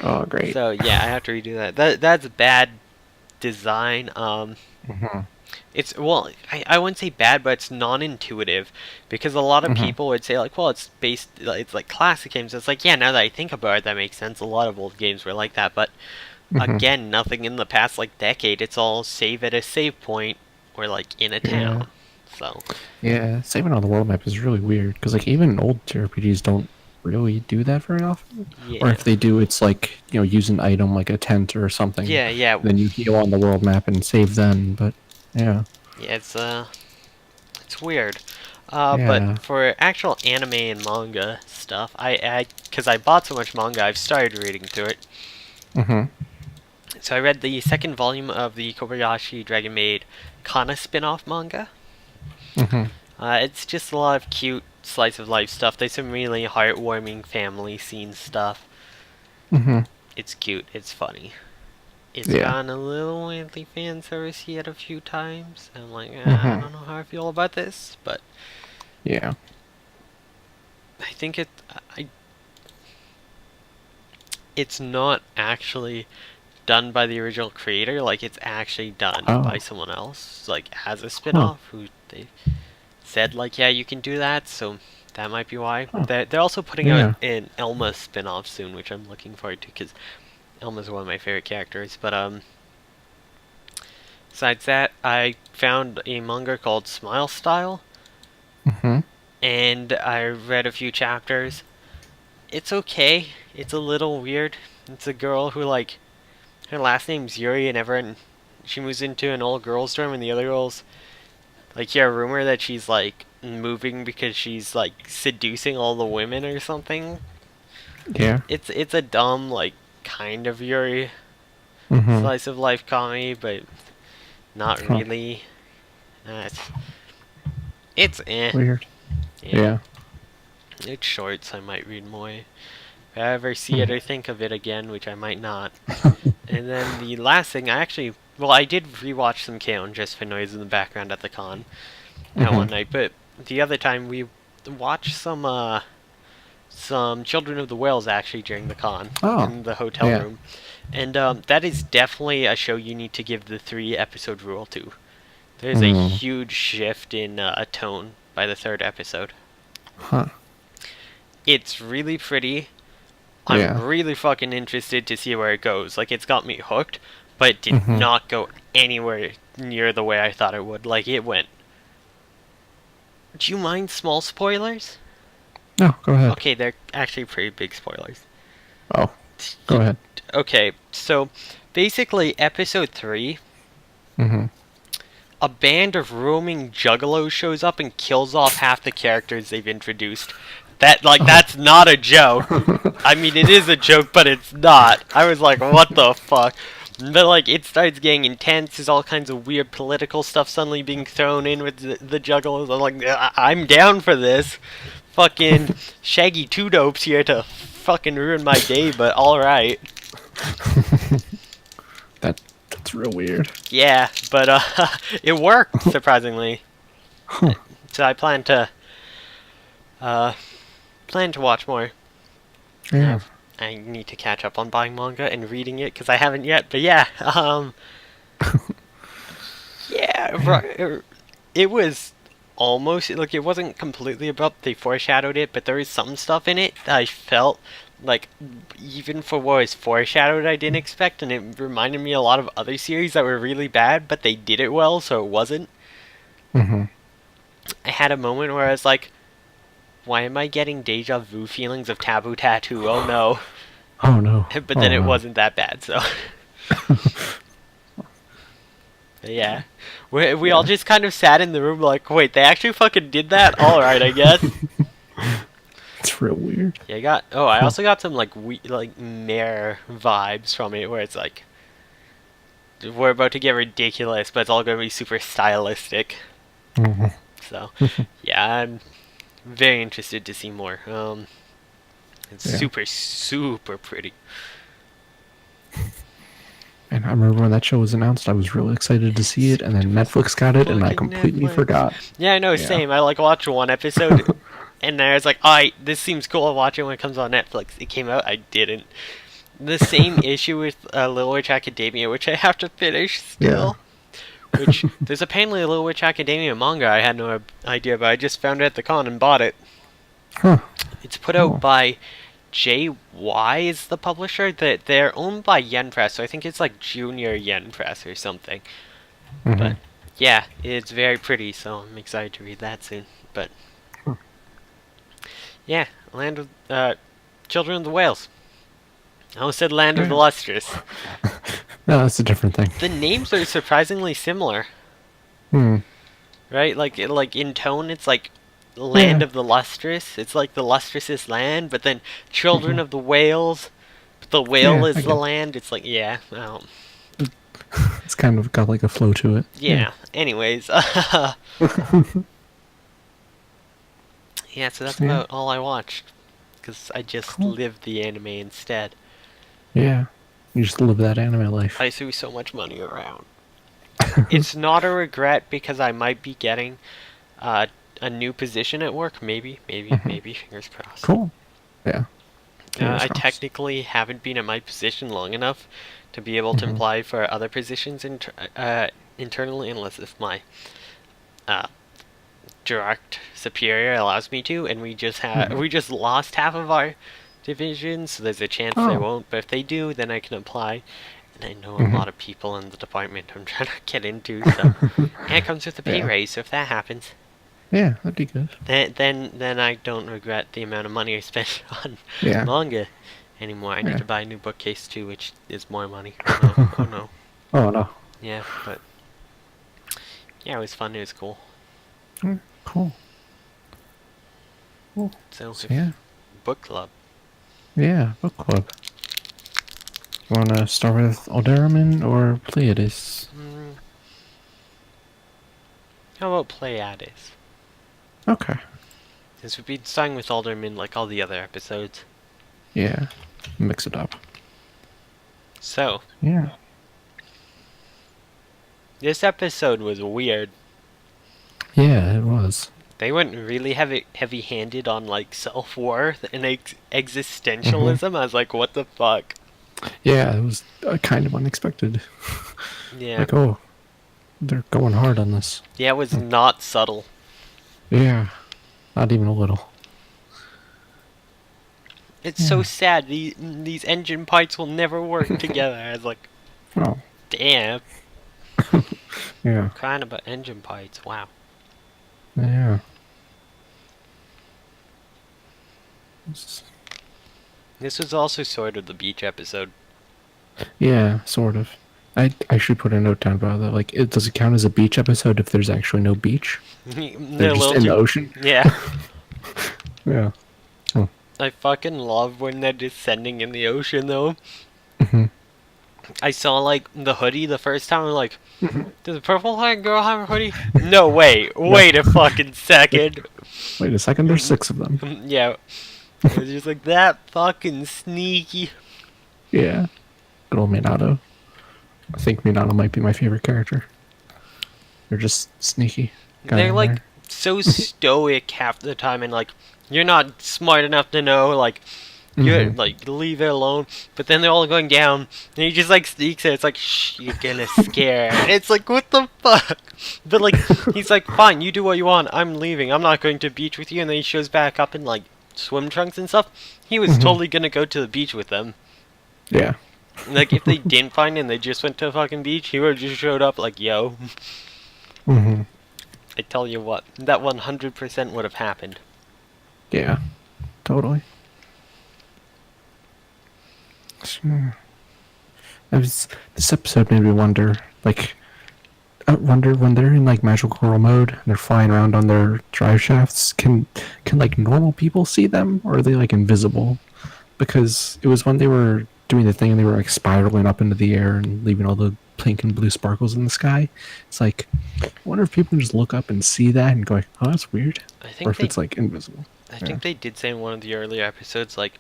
Speaker 2: Oh, great.
Speaker 1: So yeah, I have to redo that. That's bad design. It's, well, I wouldn't say bad, but it's non-intuitive, because a lot of people would say like, well, it's like classic games. It's like, yeah, now that I think about it, that makes sense. A lot of old games were like that, but again, nothing in the past like decade. It's all save at a save point or like in a
Speaker 2: Yeah.
Speaker 1: town. So
Speaker 2: Yeah. Saving on the world map is really weird because like even old JRPGs don't really do that very often. Or
Speaker 1: yeah,
Speaker 2: if they do, it's like use an item like a tent or something.
Speaker 1: yeah.
Speaker 2: Then you heal on the world map and save then. But yeah.
Speaker 1: Yeah, it's weird. But
Speaker 2: Yeah.
Speaker 1: for actual anime and manga stuff, because I bought so much manga, I've started reading through it. So I read the second volume of the Kobayashi Dragon Maid Kana spin-off manga. It's just a lot of cute slice of life stuff. There's some really heartwarming family scene stuff. It's cute. It's funny. It's
Speaker 2: Yeah.
Speaker 1: gotten a little anti-fan service yet a few times. I'm like, I don't know how I feel about this, but
Speaker 2: Yeah.
Speaker 1: I think it's not actually done by the original creator. Like, it's actually done by
Speaker 2: Oh.
Speaker 1: someone else, like as a
Speaker 2: Huh.
Speaker 1: spin-off. Who they said like, yeah, you can do that. So that might be why.
Speaker 2: Huh.
Speaker 1: They're also putting out
Speaker 2: Yeah.
Speaker 1: an Elma spin-off soon, which I'm looking forward to because Elma's one of my favorite characters. But besides that, I found a manga called Smile Style,
Speaker 2: Mm-hmm.
Speaker 1: and I read a few chapters. It's okay. It's a little weird. It's a girl who, like, her last name's Yuri, and everyone, she moves into an old girls' dorm, and the other girls, like, hear a rumor that she's, like, moving because she's, like, seducing all the women or something.
Speaker 2: Yeah.
Speaker 1: It's a dumb, like, kind of Yuri
Speaker 2: Mm-hmm.
Speaker 1: slice of life comedy, but not
Speaker 2: Huh.
Speaker 1: really. It's eh.
Speaker 2: Weird.
Speaker 1: Yeah.
Speaker 2: Yeah.
Speaker 1: It's short, so I might read more. If I ever see it
Speaker 2: Hmm.
Speaker 1: or think of it again, which I might not. And then the last thing, well, I did rewatch some Kaon just for noise in the background at the con that
Speaker 2: Mm-hmm.
Speaker 1: one night, but the other time we watched some Children of the Whales actually during the con
Speaker 2: Oh.
Speaker 1: in the hotel
Speaker 2: Yeah.
Speaker 1: room. And that is definitely a show you need to give the 3 episode rule to. There's a
Speaker 2: Mm.
Speaker 1: huge shift in a tone by the 3rd episode.
Speaker 2: Huh.
Speaker 1: It's really pretty. I'm
Speaker 2: Yeah.
Speaker 1: really fucking interested to see where it goes. Like, it's got me hooked, but it did
Speaker 2: Mm-hmm.
Speaker 1: not go anywhere near the way I thought it would. Like, it went. Do you mind small spoilers?
Speaker 2: No, go ahead.
Speaker 1: Okay, they're actually pretty big spoilers.
Speaker 2: Oh, go ahead.
Speaker 1: Okay, so basically, episode 3,
Speaker 2: Mm-hmm.
Speaker 1: a band of roaming juggalos shows up and kills off half the characters they've introduced. That's not a joke. I mean, it is a joke, but it's not. I was like, what the fuck? But, like, it starts getting intense. There's all kinds of weird political stuff suddenly being thrown in with the juggalos. I'm like, I'm down for this. Fucking Shaggy Two Dopes here to fucking ruin my day, but alright.
Speaker 2: That's real weird.
Speaker 1: Yeah, but, it worked, surprisingly.
Speaker 2: Huh.
Speaker 1: So I plan to watch more.
Speaker 2: Yeah.
Speaker 1: I need to catch up on buying manga and reading it because I haven't yet. But yeah, it was almost like it wasn't completely abrupt. They foreshadowed it, but there was some stuff in it that I felt like, even for what was foreshadowed, I didn't expect, and it reminded me a lot of other series that were really bad, but they did it well, so it wasn't.
Speaker 2: Mm-hmm.
Speaker 1: I had a moment where I was like, why am I getting deja vu feelings of Taboo Tattoo? Oh no.
Speaker 2: Oh no.
Speaker 1: But then
Speaker 2: Oh,
Speaker 1: it
Speaker 2: no.
Speaker 1: wasn't that bad, so. But yeah. We all just kind of sat in the room like, wait, they actually fucking did that? Alright, I guess.
Speaker 2: It's real weird.
Speaker 1: Yeah, I also got some, like, Mare vibes from it, where it's like, we're about to get ridiculous, but it's all gonna be super stylistic.
Speaker 2: Mm-hmm.
Speaker 1: So, yeah, I'm very interested to see more. It's
Speaker 2: Yeah.
Speaker 1: super, super pretty.
Speaker 2: And I remember when that show was announced, I was really excited to see it, and then Netflix got it, and I
Speaker 1: Fucking
Speaker 2: completely
Speaker 1: Netflix.
Speaker 2: forgot.
Speaker 1: Yeah, I know,
Speaker 2: Yeah.
Speaker 1: same. I, like, watched one episode, and then I was like, alright, this seems cool, I'll watch it when it comes on Netflix. It came out, I didn't. The same issue with Little Witch Academia, which I have to finish still. Which, there's apparently a Little Witch Academia manga I had no idea, but I just found it at the con and bought it.
Speaker 2: Huh.
Speaker 1: It's put out
Speaker 2: Oh.
Speaker 1: by JY is the publisher. They're owned by Yen Press, so I think it's like Junior Yen Press or something.
Speaker 2: Mm-hmm.
Speaker 1: But yeah, it's very pretty, so I'm excited to read that soon. But yeah, Land of Children of the Whales. I almost said Land of the Lustrous.
Speaker 2: No, that's a different thing.
Speaker 1: The names are surprisingly similar,
Speaker 2: Hmm.
Speaker 1: right? Like in tone, it's like Land
Speaker 2: Yeah.
Speaker 1: of the Lustrous. It's like the lustrous land, but then Children of the Whales. But the whale
Speaker 2: Yeah,
Speaker 1: is
Speaker 2: I
Speaker 1: the
Speaker 2: get-
Speaker 1: land. It's like, yeah,
Speaker 2: It's kind of got like a flow to it.
Speaker 1: yeah. Anyways, yeah. So that's
Speaker 2: Yeah.
Speaker 1: about all I watched, because I just
Speaker 2: Cool.
Speaker 1: lived the anime instead.
Speaker 2: Yeah. You just live that anime life.
Speaker 1: I threw so much money around. It's not a regret because I might be getting a new position at work. Maybe,
Speaker 2: Mhm.
Speaker 1: maybe. Fingers crossed.
Speaker 2: Cool. Yeah. Fingers
Speaker 1: I
Speaker 2: crossed.
Speaker 1: technically haven't been at my position long enough to be able to
Speaker 2: Hmm.
Speaker 1: apply for other positions internally, unless if my uh, direct superior allows me to, and
Speaker 2: Hmm.
Speaker 1: we just lost half of our division, so there's a chance they
Speaker 2: Oh.
Speaker 1: won't. But if they do, then I can apply. And I know a
Speaker 2: Hmm.
Speaker 1: lot of people in the department I'm trying to get into, so and it comes with a pay
Speaker 2: Yeah.
Speaker 1: raise. So if that happens,
Speaker 2: Yeah, that'd be good.
Speaker 1: then I don't regret the amount of money I spent on
Speaker 2: Yeah.
Speaker 1: manga anymore. I need
Speaker 2: Yeah.
Speaker 1: to buy a new bookcase too, which is more money. Oh no, oh no.
Speaker 2: Oh no.
Speaker 1: Yeah, but yeah, it was fun. It was cool.
Speaker 2: Mm, cool. Cool.
Speaker 1: So
Speaker 2: So
Speaker 1: if
Speaker 2: yeah.
Speaker 1: book club,
Speaker 2: Yeah, book club. You wanna start with Alderamin or Pleiades?
Speaker 1: mm, how about Pleiades?
Speaker 2: Okay.
Speaker 1: Since we've been starting with Alderman like all the other episodes.
Speaker 2: Yeah. Mix it up.
Speaker 1: So
Speaker 2: Yeah.
Speaker 1: this episode was weird.
Speaker 2: Yeah, it was.
Speaker 1: They went really heavy-handed on like self-worth and
Speaker 2: Hmm.
Speaker 1: existentialism. I was like, what the fuck?
Speaker 2: Yeah, it was kind of unexpected.
Speaker 1: Yeah,
Speaker 2: Like, oh, they're going hard on this.
Speaker 1: yeah, it was
Speaker 2: Hmm.
Speaker 1: not subtle.
Speaker 2: Yeah, not even a little.
Speaker 1: It's so
Speaker 2: Yeah.
Speaker 1: sad. These engine parts will never work together. I was like,
Speaker 2: Oh,
Speaker 1: damn,
Speaker 2: yeah.
Speaker 1: crying about engine parts. Wow.
Speaker 2: Yeah. It's-
Speaker 1: This was also sort of the beach episode.
Speaker 2: Yeah, sort of. I should put a note down about that. Like, does it count as a beach episode if there's actually no beach? They're
Speaker 1: They're a
Speaker 2: just
Speaker 1: little
Speaker 2: in the
Speaker 1: too.
Speaker 2: ocean?
Speaker 1: Yeah.
Speaker 2: Yeah. Oh.
Speaker 1: I fucking love when they're descending in the ocean, though.
Speaker 2: Hmm.
Speaker 1: I saw, like, the hoodie the first time. I'm like,
Speaker 2: Hmm.
Speaker 1: does the purple haired girl have a hoodie? No, wait.
Speaker 2: No.
Speaker 1: Wait a fucking second.
Speaker 2: Wait a second, there's 6 of them.
Speaker 1: Yeah. It was just like, that fucking sneaky.
Speaker 2: Yeah. Good old Minato. I think Minato might be my favorite character. They're just sneaky guy
Speaker 1: They're,
Speaker 2: in
Speaker 1: like,
Speaker 2: there.
Speaker 1: so stoic half the time, and, like, you're not smart enough to know, like, you're,
Speaker 2: Hmm.
Speaker 1: like, leave it alone. But then they're all going down, and he just, like, sneaks it. It's like, shh, you're gonna scare. And it's like, what the fuck? But, like, he's like, fine, you do what you want. I'm leaving. I'm not going to beach with you. And then he shows back up in, like, swim trunks and stuff. He was
Speaker 2: Hmm.
Speaker 1: totally gonna go to the beach with them.
Speaker 2: Yeah.
Speaker 1: Like, if they didn't find him, they just went to a fucking beach, he would have just showed up like, yo.
Speaker 2: Hmm.
Speaker 1: I tell you what, that 100% would have happened.
Speaker 2: Yeah. Totally. Hmm. This episode made me wonder, like, I wonder when they're in like magical girl mode and they're flying around on their drive shafts. Can like normal people see them, or are they like invisible? Because it was when they were doing the thing and they were like spiraling up into the air and leaving all the pink and blue sparkles in the sky. It's like, I wonder if people can just look up and see that and go, like, oh, that's weird,
Speaker 1: I
Speaker 2: or
Speaker 1: think
Speaker 2: if it's like invisible.
Speaker 1: I
Speaker 2: Yeah.
Speaker 1: think they did say in one of the earlier episodes, like,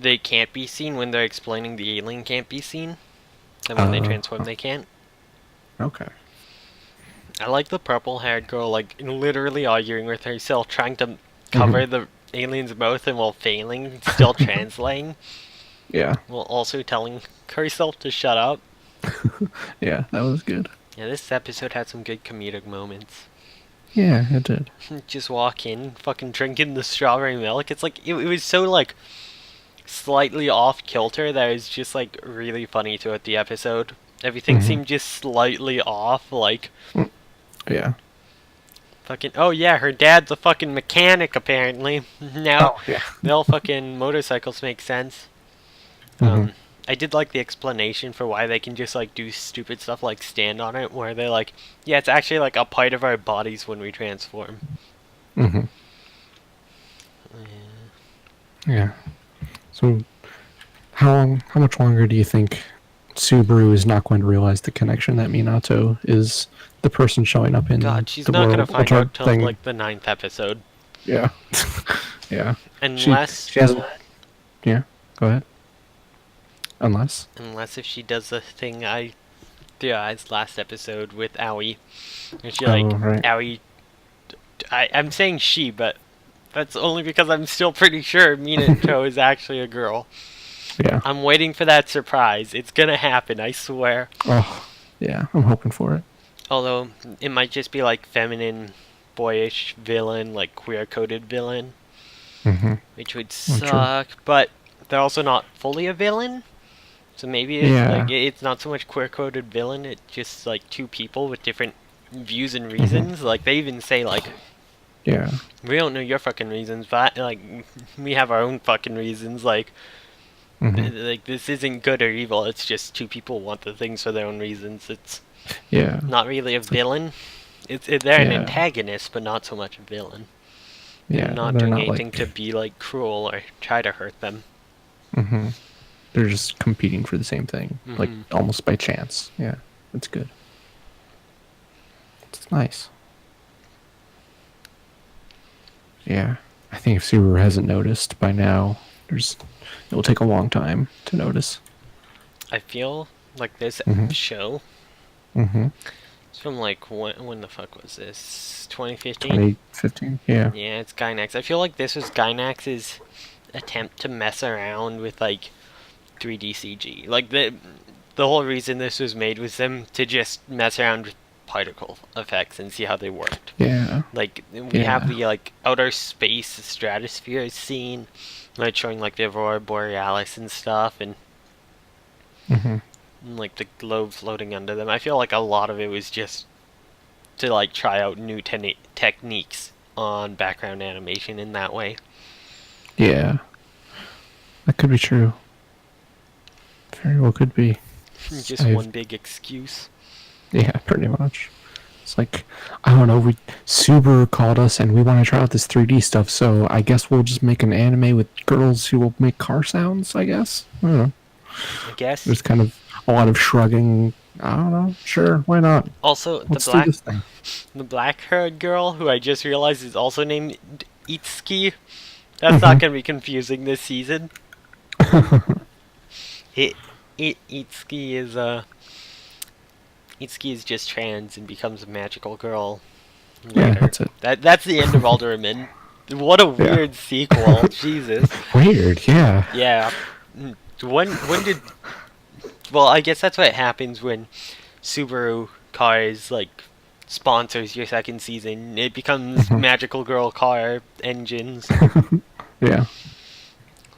Speaker 1: they can't be seen when they're explaining the alien can't be seen. And when they transform, they can't.
Speaker 2: Okay.
Speaker 1: I like the purple-haired girl, like, literally arguing with herself, trying to
Speaker 2: Hmm.
Speaker 1: cover the alien's mouth and while failing, still translating,
Speaker 2: Yeah.
Speaker 1: while also telling herself to shut up.
Speaker 2: Yeah, that was good.
Speaker 1: Yeah, this episode had some good comedic moments.
Speaker 2: Yeah, it did.
Speaker 1: Just walk in, fucking drinking the strawberry milk. It's like, it was so, like, slightly off kilter that it was just, like, really funny throughout the episode. Everything
Speaker 2: Hmm.
Speaker 1: seemed just slightly off, like,
Speaker 2: Yeah.
Speaker 1: fucking, oh yeah, her dad's a fucking mechanic, apparently. Now,
Speaker 2: Oh yeah.
Speaker 1: all fucking motorcycles make sense.
Speaker 2: Hmm.
Speaker 1: I did like the explanation for why they can just, like, do stupid stuff like stand on it, where they're like, yeah, it's actually, like, a part of our bodies when we transform.
Speaker 2: Hmm. Yeah. So, how much longer do you think Subaru is not going to realize the connection that Minato is the person showing up in
Speaker 1: God, she's
Speaker 2: the
Speaker 1: not gonna
Speaker 2: world
Speaker 1: find
Speaker 2: ultra
Speaker 1: out till,
Speaker 2: thing?
Speaker 1: like, the 9th episode.
Speaker 2: Yeah. Yeah.
Speaker 1: Unless,
Speaker 2: She hasn't. Yeah. Go ahead. Unless.
Speaker 1: if she does the thing I theorized last episode with Aoi. And she,
Speaker 2: Oh
Speaker 1: like,
Speaker 2: right.
Speaker 1: Aoi, I'm saying she, but That's only because I'm still pretty sure Minato is actually a girl.
Speaker 2: Yeah.
Speaker 1: I'm waiting for that surprise. It's gonna happen, I swear.
Speaker 2: Oh, yeah. I'm hoping for it.
Speaker 1: Although, it might just be like feminine, boyish villain, like queer-coded villain.
Speaker 2: Mm-hmm.
Speaker 1: Which would
Speaker 2: Oh, true.
Speaker 1: suck, but they're also not fully a villain. So maybe
Speaker 2: Yeah.
Speaker 1: it's not so much queer-coded villain, it's just like two people with different views and
Speaker 2: Mm-hmm.
Speaker 1: reasons. Like they even say like,
Speaker 2: Yeah.
Speaker 1: we don't know your fucking reasons, but like we have our own fucking reasons. Like
Speaker 2: Mm-hmm.
Speaker 1: like this isn't good or evil. It's just two people want the things for their own reasons. It's
Speaker 2: Yeah.
Speaker 1: not really a
Speaker 2: It's like,
Speaker 1: villain. They're an
Speaker 2: yeah.
Speaker 1: antagonist, but not so much a villain. They're
Speaker 2: Yeah.
Speaker 1: not
Speaker 2: They're
Speaker 1: doing
Speaker 2: not
Speaker 1: anything to
Speaker 2: like.
Speaker 1: be like cruel or try to hurt them.
Speaker 2: Mm-hmm. They're just competing for the same thing, like
Speaker 1: Hmm.
Speaker 2: almost by chance. Yeah. That's good. It's nice. Yeah. I think if Subaru hasn't noticed by now, it will take a long time to notice.
Speaker 1: I feel like this
Speaker 2: Mm-hmm.
Speaker 1: show.
Speaker 2: Mm-hmm.
Speaker 1: It's from like when the fuck was this? 2015?
Speaker 2: 2015. Yeah.
Speaker 1: Yeah, it's Gynax. I feel like this was Gynax's attempt to mess around with like 3D CG. Like the whole reason this was made was them to just mess around with particle effects and see how they worked.
Speaker 2: Yeah.
Speaker 1: Like we have
Speaker 2: Yeah.
Speaker 1: the like outer space stratosphere scene, like showing like the aurora borealis and stuff, and
Speaker 2: Mm-hmm.
Speaker 1: like the globe floating under them. I feel like a lot of it was just to like try out new techniques on background animation in that way.
Speaker 2: Yeah. That could be true. Very well could be.
Speaker 1: Just
Speaker 2: I've
Speaker 1: one big excuse.
Speaker 2: Yeah, pretty much. It's like, I don't know, we Subaru called us and we want to try out this 3D stuff, so I guess we'll just make an anime with girls who will make car sounds, I guess. I don't know.
Speaker 1: I guess.
Speaker 2: There's kind of a lot of shrugging. I don't know. Sure, why not?
Speaker 1: Also,
Speaker 2: Let's do this thing.
Speaker 1: the black-haired girl, who I just realized is also named Itsuki. That's not
Speaker 2: Mhm.
Speaker 1: gonna be confusing this season. It, Itsuki is Itsuki is just trans and becomes a magical girl
Speaker 2: Yeah,
Speaker 1: later.
Speaker 2: that's it.
Speaker 1: That's the end of Alderman. What a
Speaker 2: Yeah.
Speaker 1: weird sequel. Jesus.
Speaker 2: Weird, yeah.
Speaker 1: Yeah. When did? Well, I guess that's what happens when Subaru Cars like sponsors your second season. It becomes
Speaker 2: Mhm.
Speaker 1: Magical Girl Car Engines
Speaker 2: Yeah.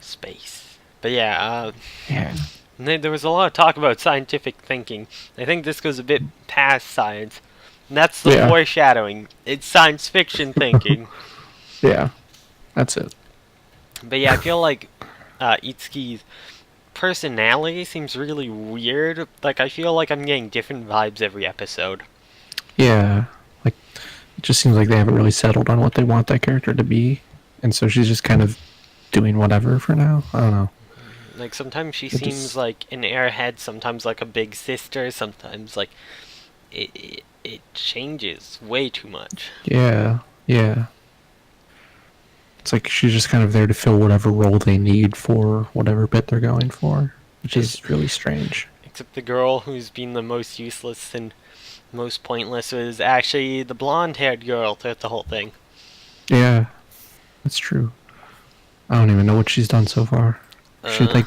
Speaker 1: space. But yeah,
Speaker 2: Yeah.
Speaker 1: there was a lot of talk about scientific thinking. I think this goes a bit past science. And that's the
Speaker 2: Yeah.
Speaker 1: foreshadowing. It's science fiction thinking.
Speaker 2: Yeah. That's it.
Speaker 1: But yeah, I feel like Itsuki's personality seems really weird. Like, I feel like I'm getting different vibes every episode.
Speaker 2: Yeah. Like, it just seems like they haven't really settled on what they want that character to be. And so she's just kind of doing whatever for now. I don't know.
Speaker 1: Like, sometimes she
Speaker 2: It
Speaker 1: seems
Speaker 2: just,
Speaker 1: like an airhead, sometimes like a big sister, sometimes like it changes way too much.
Speaker 2: yeah. Yeah. It's like she's just kind of there to fill whatever role they need for whatever bit they're going for, which
Speaker 1: Ex-
Speaker 2: is really strange.
Speaker 1: Except the girl who's been the most useless and most pointless was actually the blonde-haired girl throughout the whole thing.
Speaker 2: Yeah, that's true. I don't even know what she's done so far. She
Speaker 1: Uh,
Speaker 2: like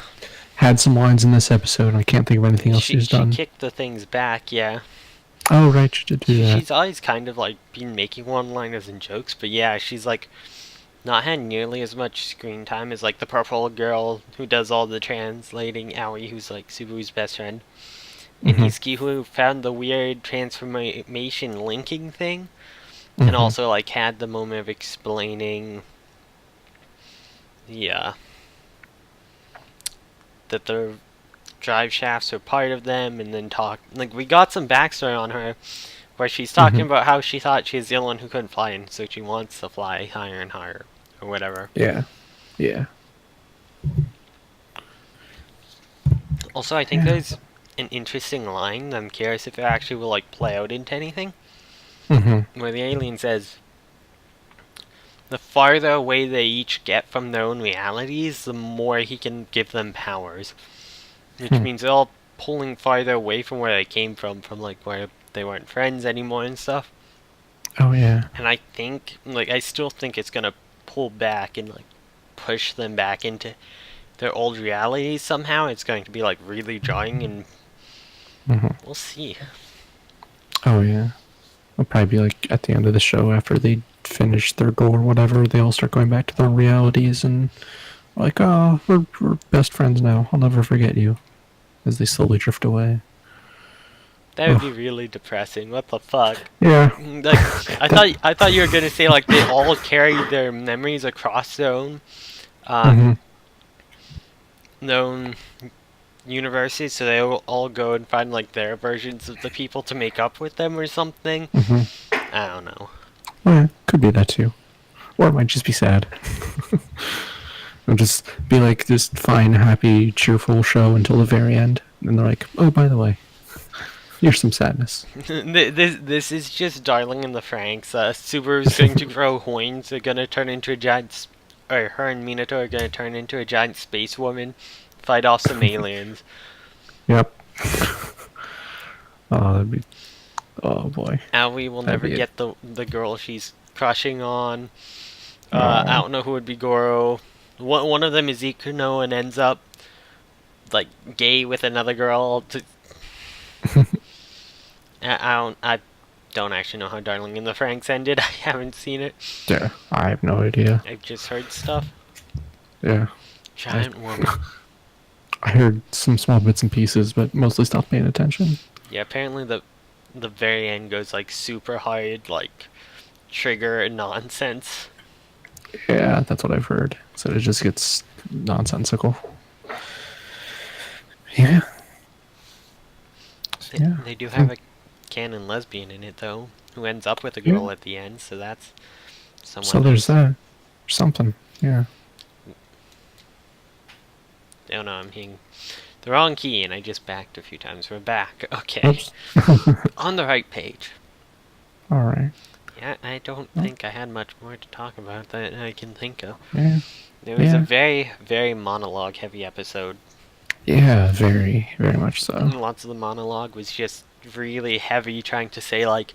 Speaker 2: had some lines in this episode, and I can't think of anything else she's
Speaker 1: she
Speaker 2: done.
Speaker 1: kicked the things back, yeah.
Speaker 2: Oh right, she did do that.
Speaker 1: She's always kind of like been making one-liners and jokes, but yeah, she's like not had nearly as much screen time as like the purple girl who does all the translating, Aoi, who's like Subaru's best friend, and
Speaker 2: Mhm.
Speaker 1: Iski, who found the weird transformation linking thing, and
Speaker 2: Mhm.
Speaker 1: also like had the moment of explaining, yeah, that the drive shafts are part of them, and then talk like we got some backstory on her where she's talking
Speaker 2: Mhm.
Speaker 1: about how she thought she was the only one who couldn't fly, and so she wants to fly higher and higher or whatever.
Speaker 2: Yeah. Yeah.
Speaker 1: Also, I think
Speaker 2: Yeah.
Speaker 1: there's an interesting line that I'm curious if it actually will like play out into anything,
Speaker 2: Mhm.
Speaker 1: where the alien says the farther away they each get from their own realities, the more he can give them powers. Which
Speaker 2: Hmm.
Speaker 1: means they're all pulling farther away from where they came from like where they weren't friends anymore and stuff.
Speaker 2: Oh yeah.
Speaker 1: And I think, like, I still think it's gonna pull back and like push them back into their old realities somehow, it's going to be like really jarring, and we'll see.
Speaker 2: Oh yeah, it'll probably be like at the end of the show after they finish their goal or whatever, they all start going back to their realities and like, oh, we're best friends now. I'll never forget you, as they slowly drift away.
Speaker 1: That would be really depressing. What the fuck?
Speaker 2: Yeah.
Speaker 1: Like, I thought you were gonna say like they all carry their memories across their own, their own universes, so they all go and find like their versions of the people to make up with them or something. I don't know.
Speaker 2: Well, yeah, could be that too, or it might just be sad. It'll just be like this fine, happy, cheerful show until the very end, and they're like, oh, by the way, here's some sadness.
Speaker 1: This is just Darling in the Franxx. Subaru's going to grow horns. They're gonna turn into a giant, or her and Minato are gonna turn into a giant space woman, fight off some aliens.
Speaker 2: Yep. Oh, that'd be. Oh boy.
Speaker 1: Aoi will never get the girl she's crushing on. I don't know who would be Goro. One of them is Ikuno and ends up like gay with another girl. I don't actually know how Darling in the Franxx ended. I haven't seen it.
Speaker 2: Yeah, I have no idea.
Speaker 1: I've just heard stuff.
Speaker 2: Yeah.
Speaker 1: Giant woman.
Speaker 2: I heard some small bits and pieces, but mostly stopped paying attention.
Speaker 1: Yeah, apparently the very end goes like super hard, like trigger nonsense.
Speaker 2: Yeah, that's what I've heard. So it just gets nonsensical. Yeah.
Speaker 1: They do have a canon lesbian in it though, who ends up with a girl at the end, so that's somewhat.
Speaker 2: So there's that. Something. Yeah.
Speaker 1: Oh no, I'm hitting the wrong key and I just backed a few times. We're back. Okay. On the right page.
Speaker 2: Alright.
Speaker 1: Yeah, I don't think I had much more to talk about that I can think of.
Speaker 2: Yeah.
Speaker 1: It was a very, very monologue heavy episode.
Speaker 2: Yeah, very, very much so.
Speaker 1: And lots of the monologue was just really heavy, trying to say like,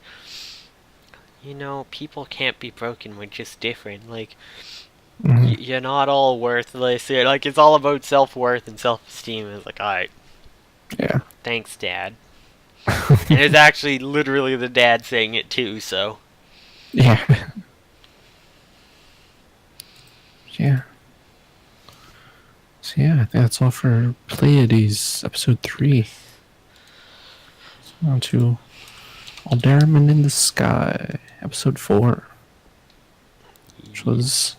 Speaker 1: you know, people can't be broken, we're just different. Like, you're not all worthless. Like, it's all about self-worth and self-esteem. It's like, alright.
Speaker 2: Yeah.
Speaker 1: Thanks, Dad. And it's actually literally the dad saying it too, so.
Speaker 2: Yeah. Yeah. So yeah, I think that's all for Pleiades episode 3. So on to Alderman in the Sky episode 4, which was.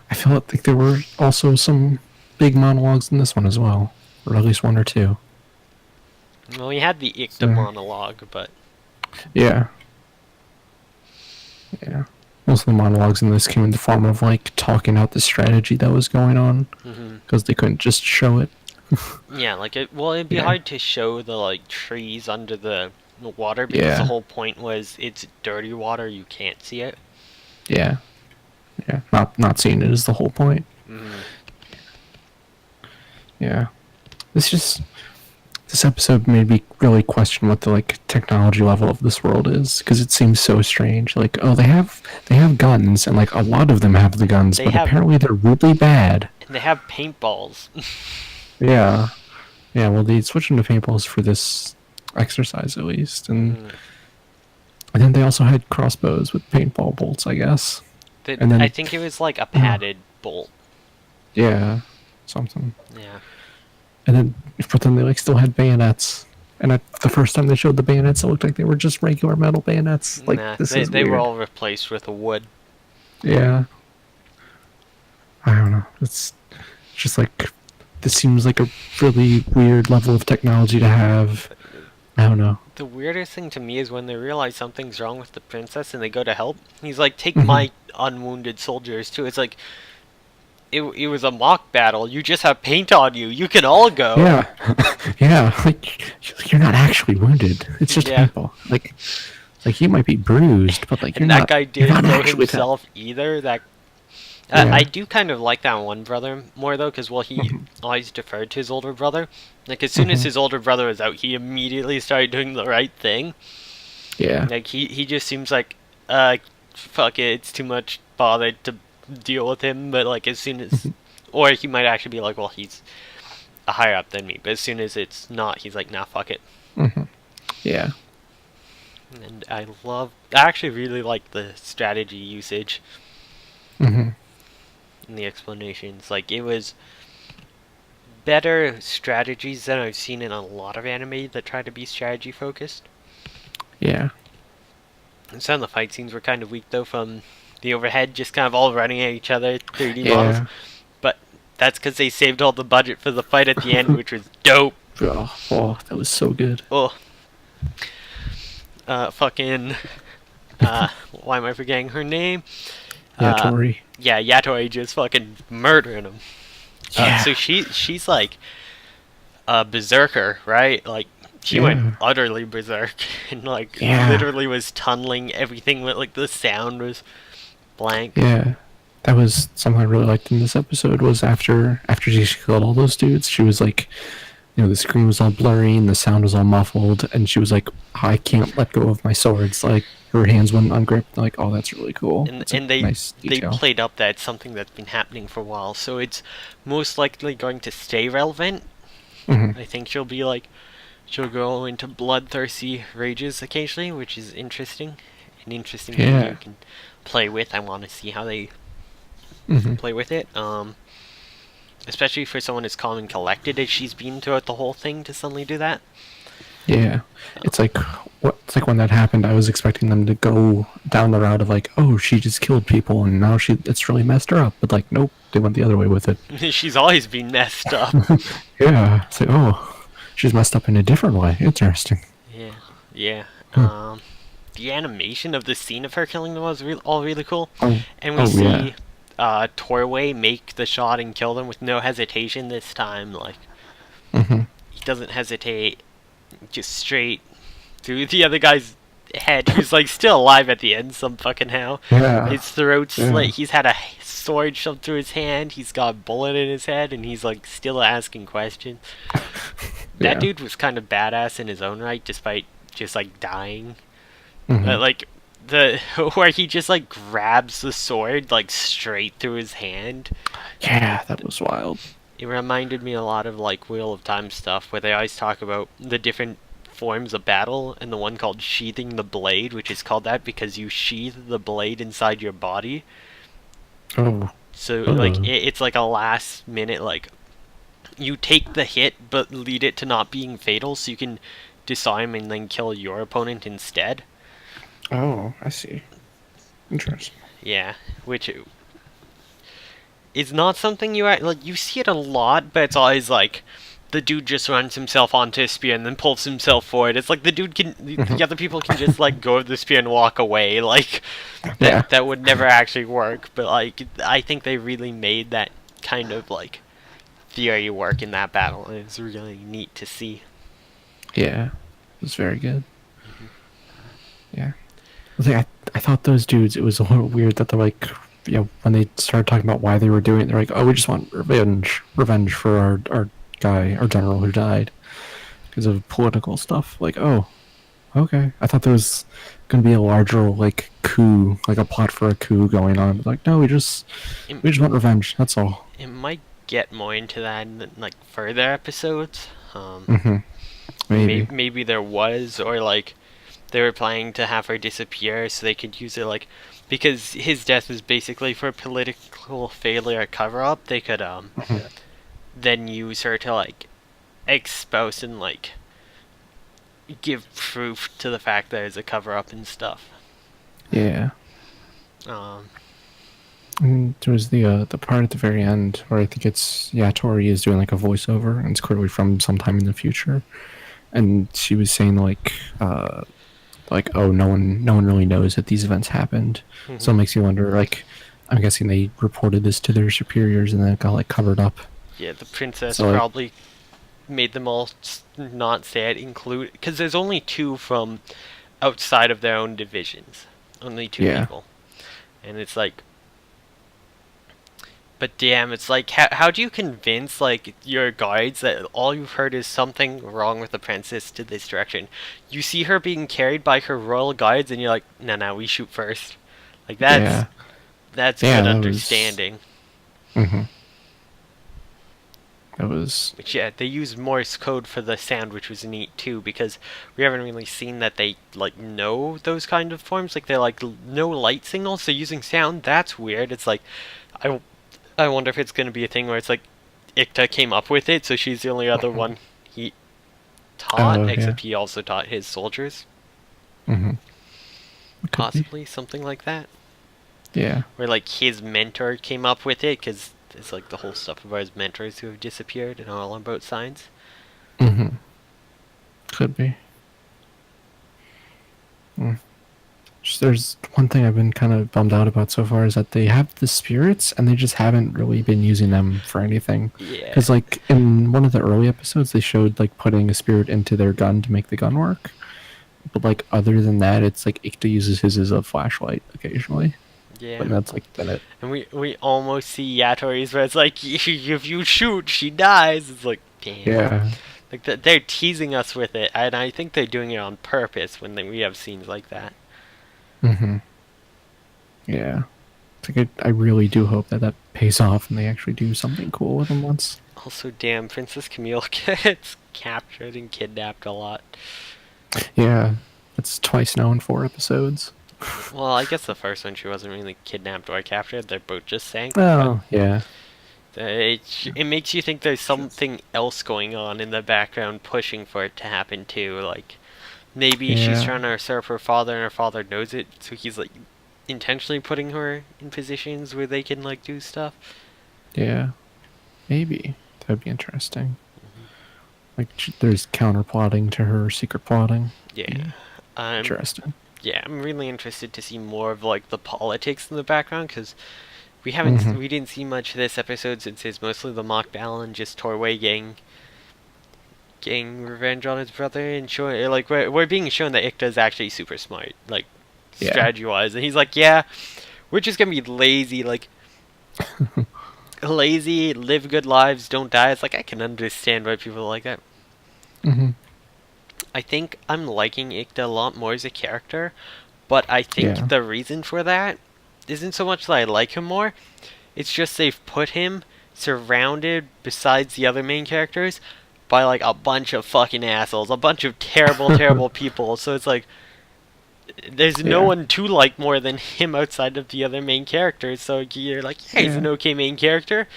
Speaker 2: I feel like there were also some big monologues in this one as well, or at least one or two.
Speaker 1: Well, we had the Ikta monologue, but.
Speaker 2: Yeah. Yeah. Most of the monologues in this came in the form of like talking out the strategy that was going on, because they couldn't just show it.
Speaker 1: Yeah, like it'd be hard to show the like trees under the water because the whole point was it's dirty water, you can't see it.
Speaker 2: Yeah. Yeah. Not seeing it is the whole point. Yeah. This episode made me really question what the like technology level of this world is, because it seems so strange. Like, oh, they have guns, and like a lot of them have the guns, but apparently they're really bad.
Speaker 1: And they have paintballs.
Speaker 2: Yeah. Yeah, well, they switched into paintballs for this exercise at least, and then they also had crossbows with paintball bolts, I guess.
Speaker 1: And then, I think it was like a padded bolt.
Speaker 2: Yeah, something.
Speaker 1: Yeah.
Speaker 2: But then they like still had bayonets, and the first time they showed the bayonets, it looked like they were just regular metal bayonets. Like
Speaker 1: they were all replaced with wood.
Speaker 2: Yeah. I don't know. It's just like this seems like a really weird level of technology to have. I don't know.
Speaker 1: The weirdest thing to me is when they realize something's wrong with the princess and they go to help. He's like, take my unwounded soldiers too. It's like. It was a mock battle. You just have paint on you. You can all go.
Speaker 2: Yeah, yeah. Like you're not actually wounded. It's just paintball. Like you might be bruised, but like you're not.
Speaker 1: That guy didn't know himself either. That I do kind of like that one brother more though, because he always deferred to his older brother. Like as soon as his older brother was out, he immediately started doing the right thing.
Speaker 2: Yeah.
Speaker 1: Like he just seems like fuck it. It's too much bother to deal with him, but like as soon as, or he might actually be like, well, he's a higher up than me, but as soon as it's not, he's like, nah, fuck it.
Speaker 2: Yeah.
Speaker 1: And I actually really like the strategy usage
Speaker 2: hmm
Speaker 1: in the explanations. Like, it was better strategies than I've seen in a lot of anime that try to be strategy focused.
Speaker 2: Yeah.
Speaker 1: And some of the fight scenes were kind of weak though, from the overhead, just kind of all running at each other, 3D models.
Speaker 2: Yeah.
Speaker 1: But that's because they saved all the budget for the fight at the end, which was dope.
Speaker 2: Oh, that was so good.
Speaker 1: Oh. Fucking. Why am I forgetting her name?
Speaker 2: Yatori.
Speaker 1: Yeah, Yatori just fucking murdering him.
Speaker 2: Yeah.
Speaker 1: So she's like a berserker, right? Like, she went utterly berserk and like literally was tunneling everything with like the sound was blank.
Speaker 2: Yeah. That was something I really liked in this episode, was after she killed all those dudes, she was like, the screen was all blurry and the sound was all muffled, and she was like, I can't let go of my swords. Like, her hands wouldn't ungrip. Like, oh, that's really cool.
Speaker 1: And they
Speaker 2: nice
Speaker 1: they played up that it's something that's been happening for a while, so it's most likely going to stay relevant. I think she'll go into bloodthirsty rages occasionally, which is interesting. An interesting thing you can play with. I want to see how they play with it. Especially for someone as calm and collected as she's been throughout the whole thing, to suddenly do that.
Speaker 2: Yeah, it's like when that happened, I was expecting them to go down the route of like, oh, she just killed people and now it's really messed her up. But like, nope, they went the other way with it.
Speaker 1: She's always been messed up.
Speaker 2: Yeah, it's like, oh, she's messed up in a different way. Interesting.
Speaker 1: Yeah. The animation of the scene of her killing them was all really cool. And we see Torway make the shot and kill them with no hesitation this time. Like, he doesn't hesitate, just straight through the other guy's head, who's like still alive at the end some fucking how.
Speaker 2: Yeah.
Speaker 1: His throat's slit. He's had a sword shoved through his hand. He's got a bullet in his head, and he's like still asking questions. That dude was kind of badass in his own right, despite just like dying. Like, where he just like grabs the sword like straight through his hand.
Speaker 2: Yeah, that was wild.
Speaker 1: It reminded me a lot of like Wheel of Time stuff, where they always talk about the different forms of battle, and the one called sheathing the blade, which is called that because you sheath the blade inside your body. So like it's like a last minute, like, you take the hit but lead it to not being fatal, so you can disarm and then kill your opponent instead.
Speaker 2: Oh, I see. Interesting.
Speaker 1: Yeah, which is not something you see it a lot, but it's always like the dude just runs himself onto a spear and then pulls himself forward. It's like the dude can, the other people can just like go of the spear and walk away. Like, that would never actually work. But like, I think they really made that kind of like theory work in that battle, and it's really neat to see.
Speaker 2: Yeah, it was very good. Yeah. I thought those dudes, it was a little weird that they're like, when they started talking about why they were doing it, they're like, oh, we just want revenge for our guy, our general who died because of political stuff. Like, oh, okay. I thought there was going to be a larger like coup, like a plot for a coup going on. But like, no, we just want revenge. That's all.
Speaker 1: It might get more into that in like further episodes. Maybe there was, or like they were planning to have her disappear so they could use it, like, because his death was basically for political failure cover-up. They could then use her to like expose and like give proof to the fact that it's a cover-up and stuff.
Speaker 2: Yeah. And there was the part at the very end where I think it's Tori is doing like a voiceover, and it's clearly from sometime in the future, and she was saying like oh, no one really knows that these events happened. So it makes you wonder, like, I'm guessing they reported this to their superiors and then it got like covered up.
Speaker 1: Yeah, the princess probably made them all not say it, include, because there's only 2 from outside of their own divisions, only 2 people, and it's like, but damn, it's like, how do you convince like your guides that all you've heard is something wrong with the princess to this direction? You see her being carried by her royal guides, and you're like, no, we shoot first. Like, that's That's
Speaker 2: Yeah,
Speaker 1: good
Speaker 2: that was.
Speaker 1: understanding.
Speaker 2: Hmm. That was.
Speaker 1: Which, yeah, they used Morse code for the sound, which was neat too, because we haven't really seen that they like know those kind of forms. Like they're like no light signals, so using sound, that's weird. It's like I I wonder if it's going to be a thing where it's like Ikta came up with it, so she's the only other one he taught,
Speaker 2: Oh yeah.
Speaker 1: except he also taught his soldiers.
Speaker 2: Hmm. It could be.
Speaker 1: Possibly something like that.
Speaker 2: Yeah.
Speaker 1: Where like his mentor came up with it, because it's like the whole stuff about his mentors who have disappeared and all on both sides.
Speaker 2: Hmm. Could be. Mm. There's one thing I've been kind of bummed out about so far is that they have the spirits and they just haven't really been using them for anything.
Speaker 1: Yeah.
Speaker 2: Because like in one of the early episodes, they showed like putting a spirit into their gun to make the gun work. But like other than that, it's like Ikta uses his as a flashlight occasionally.
Speaker 1: Yeah.
Speaker 2: But that's like been it.
Speaker 1: And we almost see Yatori's where it's like, if you shoot, she dies. It's like, damn.
Speaker 2: Yeah.
Speaker 1: Like they're teasing us with it, and I think they're doing it on purpose when we have scenes like that.
Speaker 2: Mm-hmm. Yeah. It's like I really do hope that pays off and they actually do something cool with them once.
Speaker 1: Also, damn, Princess Camille gets captured and kidnapped a lot.
Speaker 2: Yeah. It's twice now in 4 episodes.
Speaker 1: Well, I guess the first one she wasn't really kidnapped or captured. Their boat just sank.
Speaker 2: Oh, yeah.
Speaker 1: It makes you think there's something else going on in the background pushing for it to happen too. Like, maybe she's
Speaker 2: Yeah.
Speaker 1: trying to usurp her father and her father knows it, so he's like intentionally putting her in positions where they can like do stuff.
Speaker 2: Yeah. Maybe. That'd be interesting. Like, there's counter plotting to her secret plotting.
Speaker 1: Yeah.
Speaker 2: Interesting.
Speaker 1: Yeah, I'm really interested to see more of like the politics in the background, because
Speaker 2: Mhm.
Speaker 1: we didn't see much this episode, since it's mostly the mock battle and just Torway getting revenge on his brother, and showing like we're being shown that Ikta is actually super smart, like
Speaker 2: Yeah.
Speaker 1: strategy wise, and he's like, yeah, we're just gonna be lazy, like lazy, live good lives, don't die. It's like I can understand why people are like that.
Speaker 2: Mhm.
Speaker 1: I think I'm liking Ikta a lot more as a character, but I think
Speaker 2: Yeah.
Speaker 1: the reason for that isn't so much that I like him more, it's just they've put him surrounded, besides the other main characters, by like a bunch of fucking assholes, a bunch of terrible, terrible people. So it's like, there's no
Speaker 2: Yeah.
Speaker 1: one to like more than him outside of the other main characters. So you're like, yeah, he's an
Speaker 2: Yeah.
Speaker 1: okay main character.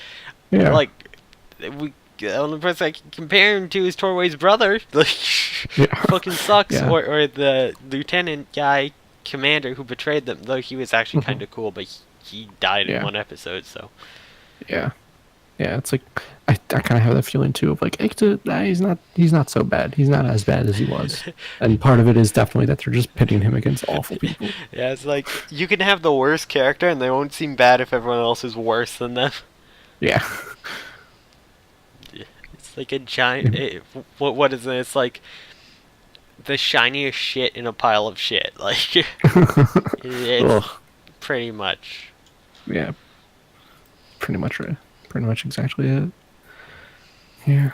Speaker 2: Yeah.
Speaker 1: Like, the only person I can compare him to is Torway's brother. Like,
Speaker 2: Yeah.
Speaker 1: fucking sucks.
Speaker 2: Yeah.
Speaker 1: Or the lieutenant guy, commander who betrayed them. Though he was actually kind of cool, but he died in
Speaker 2: Yeah.
Speaker 1: one episode. So
Speaker 2: Yeah. Yeah. It's like I kind of have that feeling too of like Ikta, nah, he's not so bad. He's not as bad as he was. And part of it is definitely that they're just pitting him against awful people.
Speaker 1: yeah, it's like you can have the worst character and they won't seem bad if everyone else is worse than them.
Speaker 2: Yeah.
Speaker 1: It's like a giant. What is it? It's like the shiniest shit in a pile of shit. Like it's
Speaker 2: Ugh.
Speaker 1: pretty much.
Speaker 2: Yeah. Pretty much right. Pretty much exactly it. Yeah.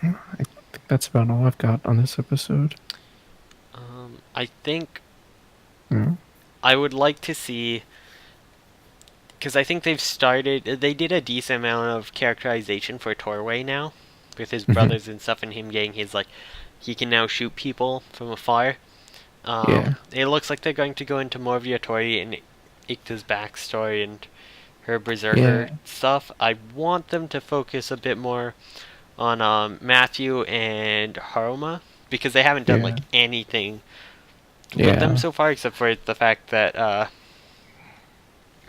Speaker 2: I think that's about all I've got on this episode.
Speaker 1: I think
Speaker 2: Yeah.
Speaker 1: I would like to see, because I think they did a decent amount of characterization for Torway now, with his brothers and stuff, and him getting his, like, he can now shoot people from afar.
Speaker 2: Yeah.
Speaker 1: It looks like they're going to go into more of Yatori and Ikta's backstory and her berserker
Speaker 2: Yeah.
Speaker 1: stuff. I want them to focus a bit more on Matthew and Haruma, because they haven't done,
Speaker 2: Yeah.
Speaker 1: like, anything
Speaker 2: Yeah.
Speaker 1: with them so far, except for the fact that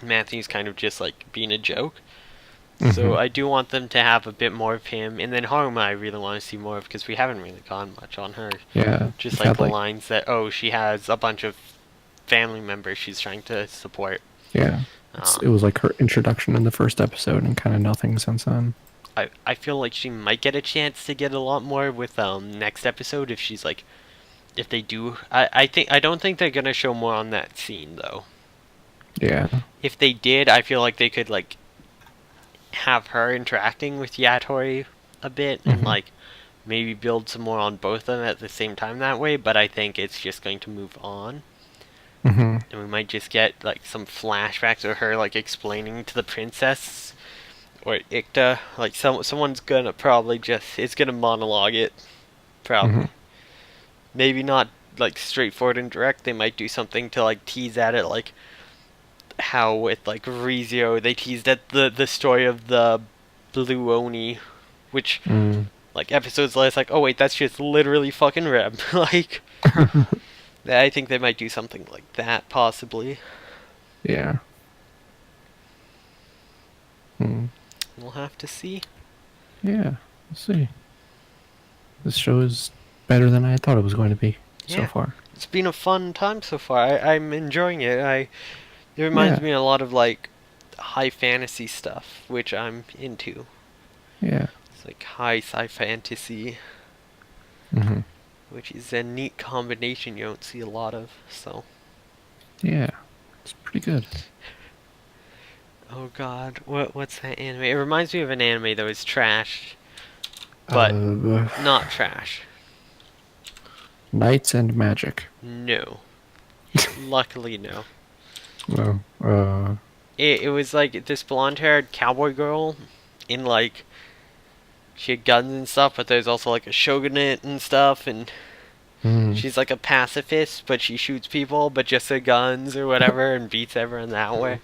Speaker 1: Matthew's kind of just like being a joke. So I do want them to have a bit more of him, and then Haruma I really want to see more of, because we haven't really gone much on her.
Speaker 2: Yeah.
Speaker 1: Just
Speaker 2: We've
Speaker 1: like
Speaker 2: had,
Speaker 1: the lines that, oh, she has a bunch of family members she's trying to support.
Speaker 2: Yeah. It was like her introduction in the first episode and kind of nothing since then.
Speaker 1: I feel like she might get a chance to get a lot more with next episode if she's like, if they do. I don't think they're gonna show more on that scene though.
Speaker 2: Yeah.
Speaker 1: If they did, I feel like they could like have her interacting with Yatori a bit and like maybe build some more on both of them at the same time that way, but I think it's just going to move on.
Speaker 2: Mm-hmm.
Speaker 1: And we might just get like some flashbacks of her like explaining to the princess or Ikta. Like someone's gonna probably just it's gonna monologue it
Speaker 2: Mm-hmm.
Speaker 1: probably. Maybe not like straightforward and direct. They might do something to like tease at it, like how with like Rizio they teased at the story of the Blue Oni, which
Speaker 2: Mm.
Speaker 1: like episodes later, it's like, oh wait, that's just literally fucking Reb. Like, I think they might do something like that possibly.
Speaker 2: Yeah. Mm.
Speaker 1: We'll have to see.
Speaker 2: Yeah. Let's see. This show is better than I thought it was going to be so
Speaker 1: Yeah,
Speaker 2: far.
Speaker 1: it's been a fun time so far. I'm enjoying it. It reminds
Speaker 2: Yeah.
Speaker 1: me a lot of like high fantasy stuff, which I'm into.
Speaker 2: Yeah.
Speaker 1: It's like high sci fantasy,
Speaker 2: Mm-hmm.
Speaker 1: which is a neat combination you don't see a lot of. So,
Speaker 2: Yeah. It's pretty good.
Speaker 1: oh god, what's that anime? It reminds me of an anime that was trash, but
Speaker 2: Uh,
Speaker 1: not trash.
Speaker 2: Knights and Magic.
Speaker 1: No, luckily no.
Speaker 2: Well,
Speaker 1: It was like this blonde-haired cowboy girl in like she had guns and stuff, but there's also like a shogunate and stuff, and
Speaker 2: mm,
Speaker 1: she's like a pacifist, but she shoots people, but just with guns or whatever, and beats everyone that way.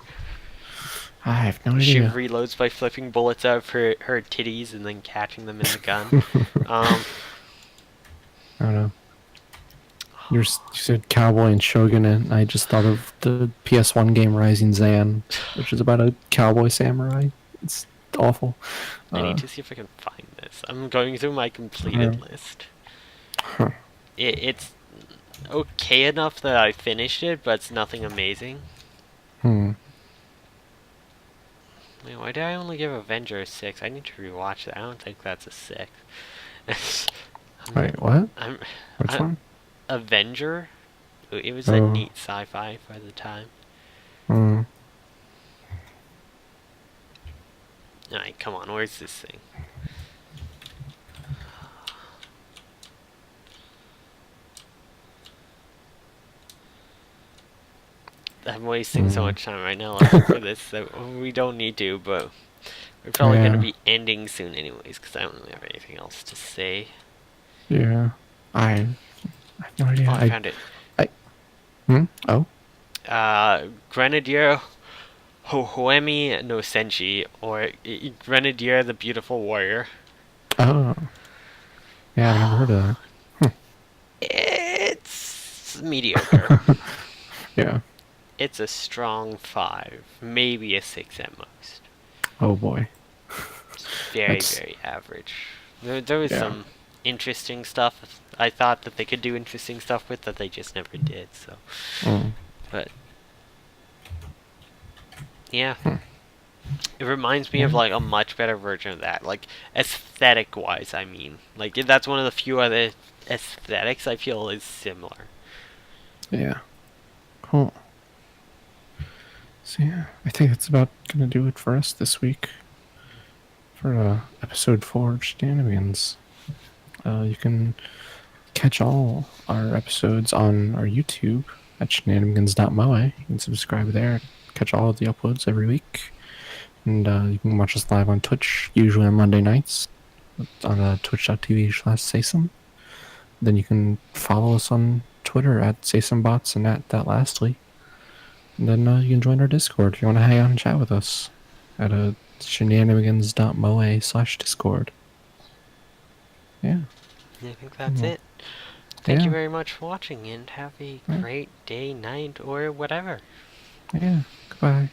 Speaker 2: I have no
Speaker 1: She
Speaker 2: idea.
Speaker 1: reloads by flipping bullets out of her titties and then catching them in the gun.
Speaker 2: I don't know. You said Cowboy and Shogun, and I just thought of the PS1 game Rising Zan, which is about a cowboy samurai. It's awful.
Speaker 1: I need to see if I can find this. I'm going through my
Speaker 2: Uh,
Speaker 1: completed list.
Speaker 2: huh.
Speaker 1: It's okay enough that I finished it, but it's nothing amazing.
Speaker 2: Hmm.
Speaker 1: Wait, why did I only give Avenger a 6? I need to rewatch that. I don't think that's a 6.
Speaker 2: Wait, what?
Speaker 1: I'm,
Speaker 2: Which
Speaker 1: I'm
Speaker 2: one?
Speaker 1: Avenger? It was a
Speaker 2: Oh.
Speaker 1: neat sci-fi for the time.
Speaker 2: Hmm.
Speaker 1: Alright, come on, where's this thing? I'm wasting so much time right now looking for this that we don't need to, but we're probably going to
Speaker 2: Yeah.
Speaker 1: be ending soon anyways, because I don't really have anything else to say.
Speaker 2: Yeah. I have no idea.
Speaker 1: Oh, I found it.
Speaker 2: Oh.
Speaker 1: Grenadier Hohoemi no Senshi, or Grenadier the Beautiful Warrior.
Speaker 2: Oh. Yeah, I've never heard of that.
Speaker 1: It's mediocre.
Speaker 2: Yeah.
Speaker 1: It's a strong 5, maybe a 6 at most.
Speaker 2: Oh boy.
Speaker 1: Very,
Speaker 2: That's
Speaker 1: very average. There was
Speaker 2: yeah.
Speaker 1: some interesting stuff I thought that they could do interesting stuff with that they just never did, so.
Speaker 2: Mm.
Speaker 1: But, yeah.
Speaker 2: Hmm.
Speaker 1: It reminds me of like a much better version of that, like aesthetic wise, I mean. Like that's one of the few other aesthetics I feel is similar.
Speaker 2: Yeah. Cool. So yeah, I think that's about gonna do it for us this week. For episode 4 of Shenanimegans. You can catch all our episodes on our YouTube at shenanimegans.moe. You can subscribe there, catch all of the uploads every week. And you can watch us live on Twitch, usually on Monday nights, on twitch.tv/saysome. Then you can follow us on Twitter at saysomebots and at that lastly. And then you can join our Discord if you want to hang out and chat with us at shenanimegans.moe/discord. Yeah.
Speaker 1: I think that's
Speaker 2: Well,
Speaker 1: it. Thank you
Speaker 2: yeah.
Speaker 1: very much for watching and have a
Speaker 2: Yeah.
Speaker 1: great day, night, or whatever.
Speaker 2: Yeah. Goodbye.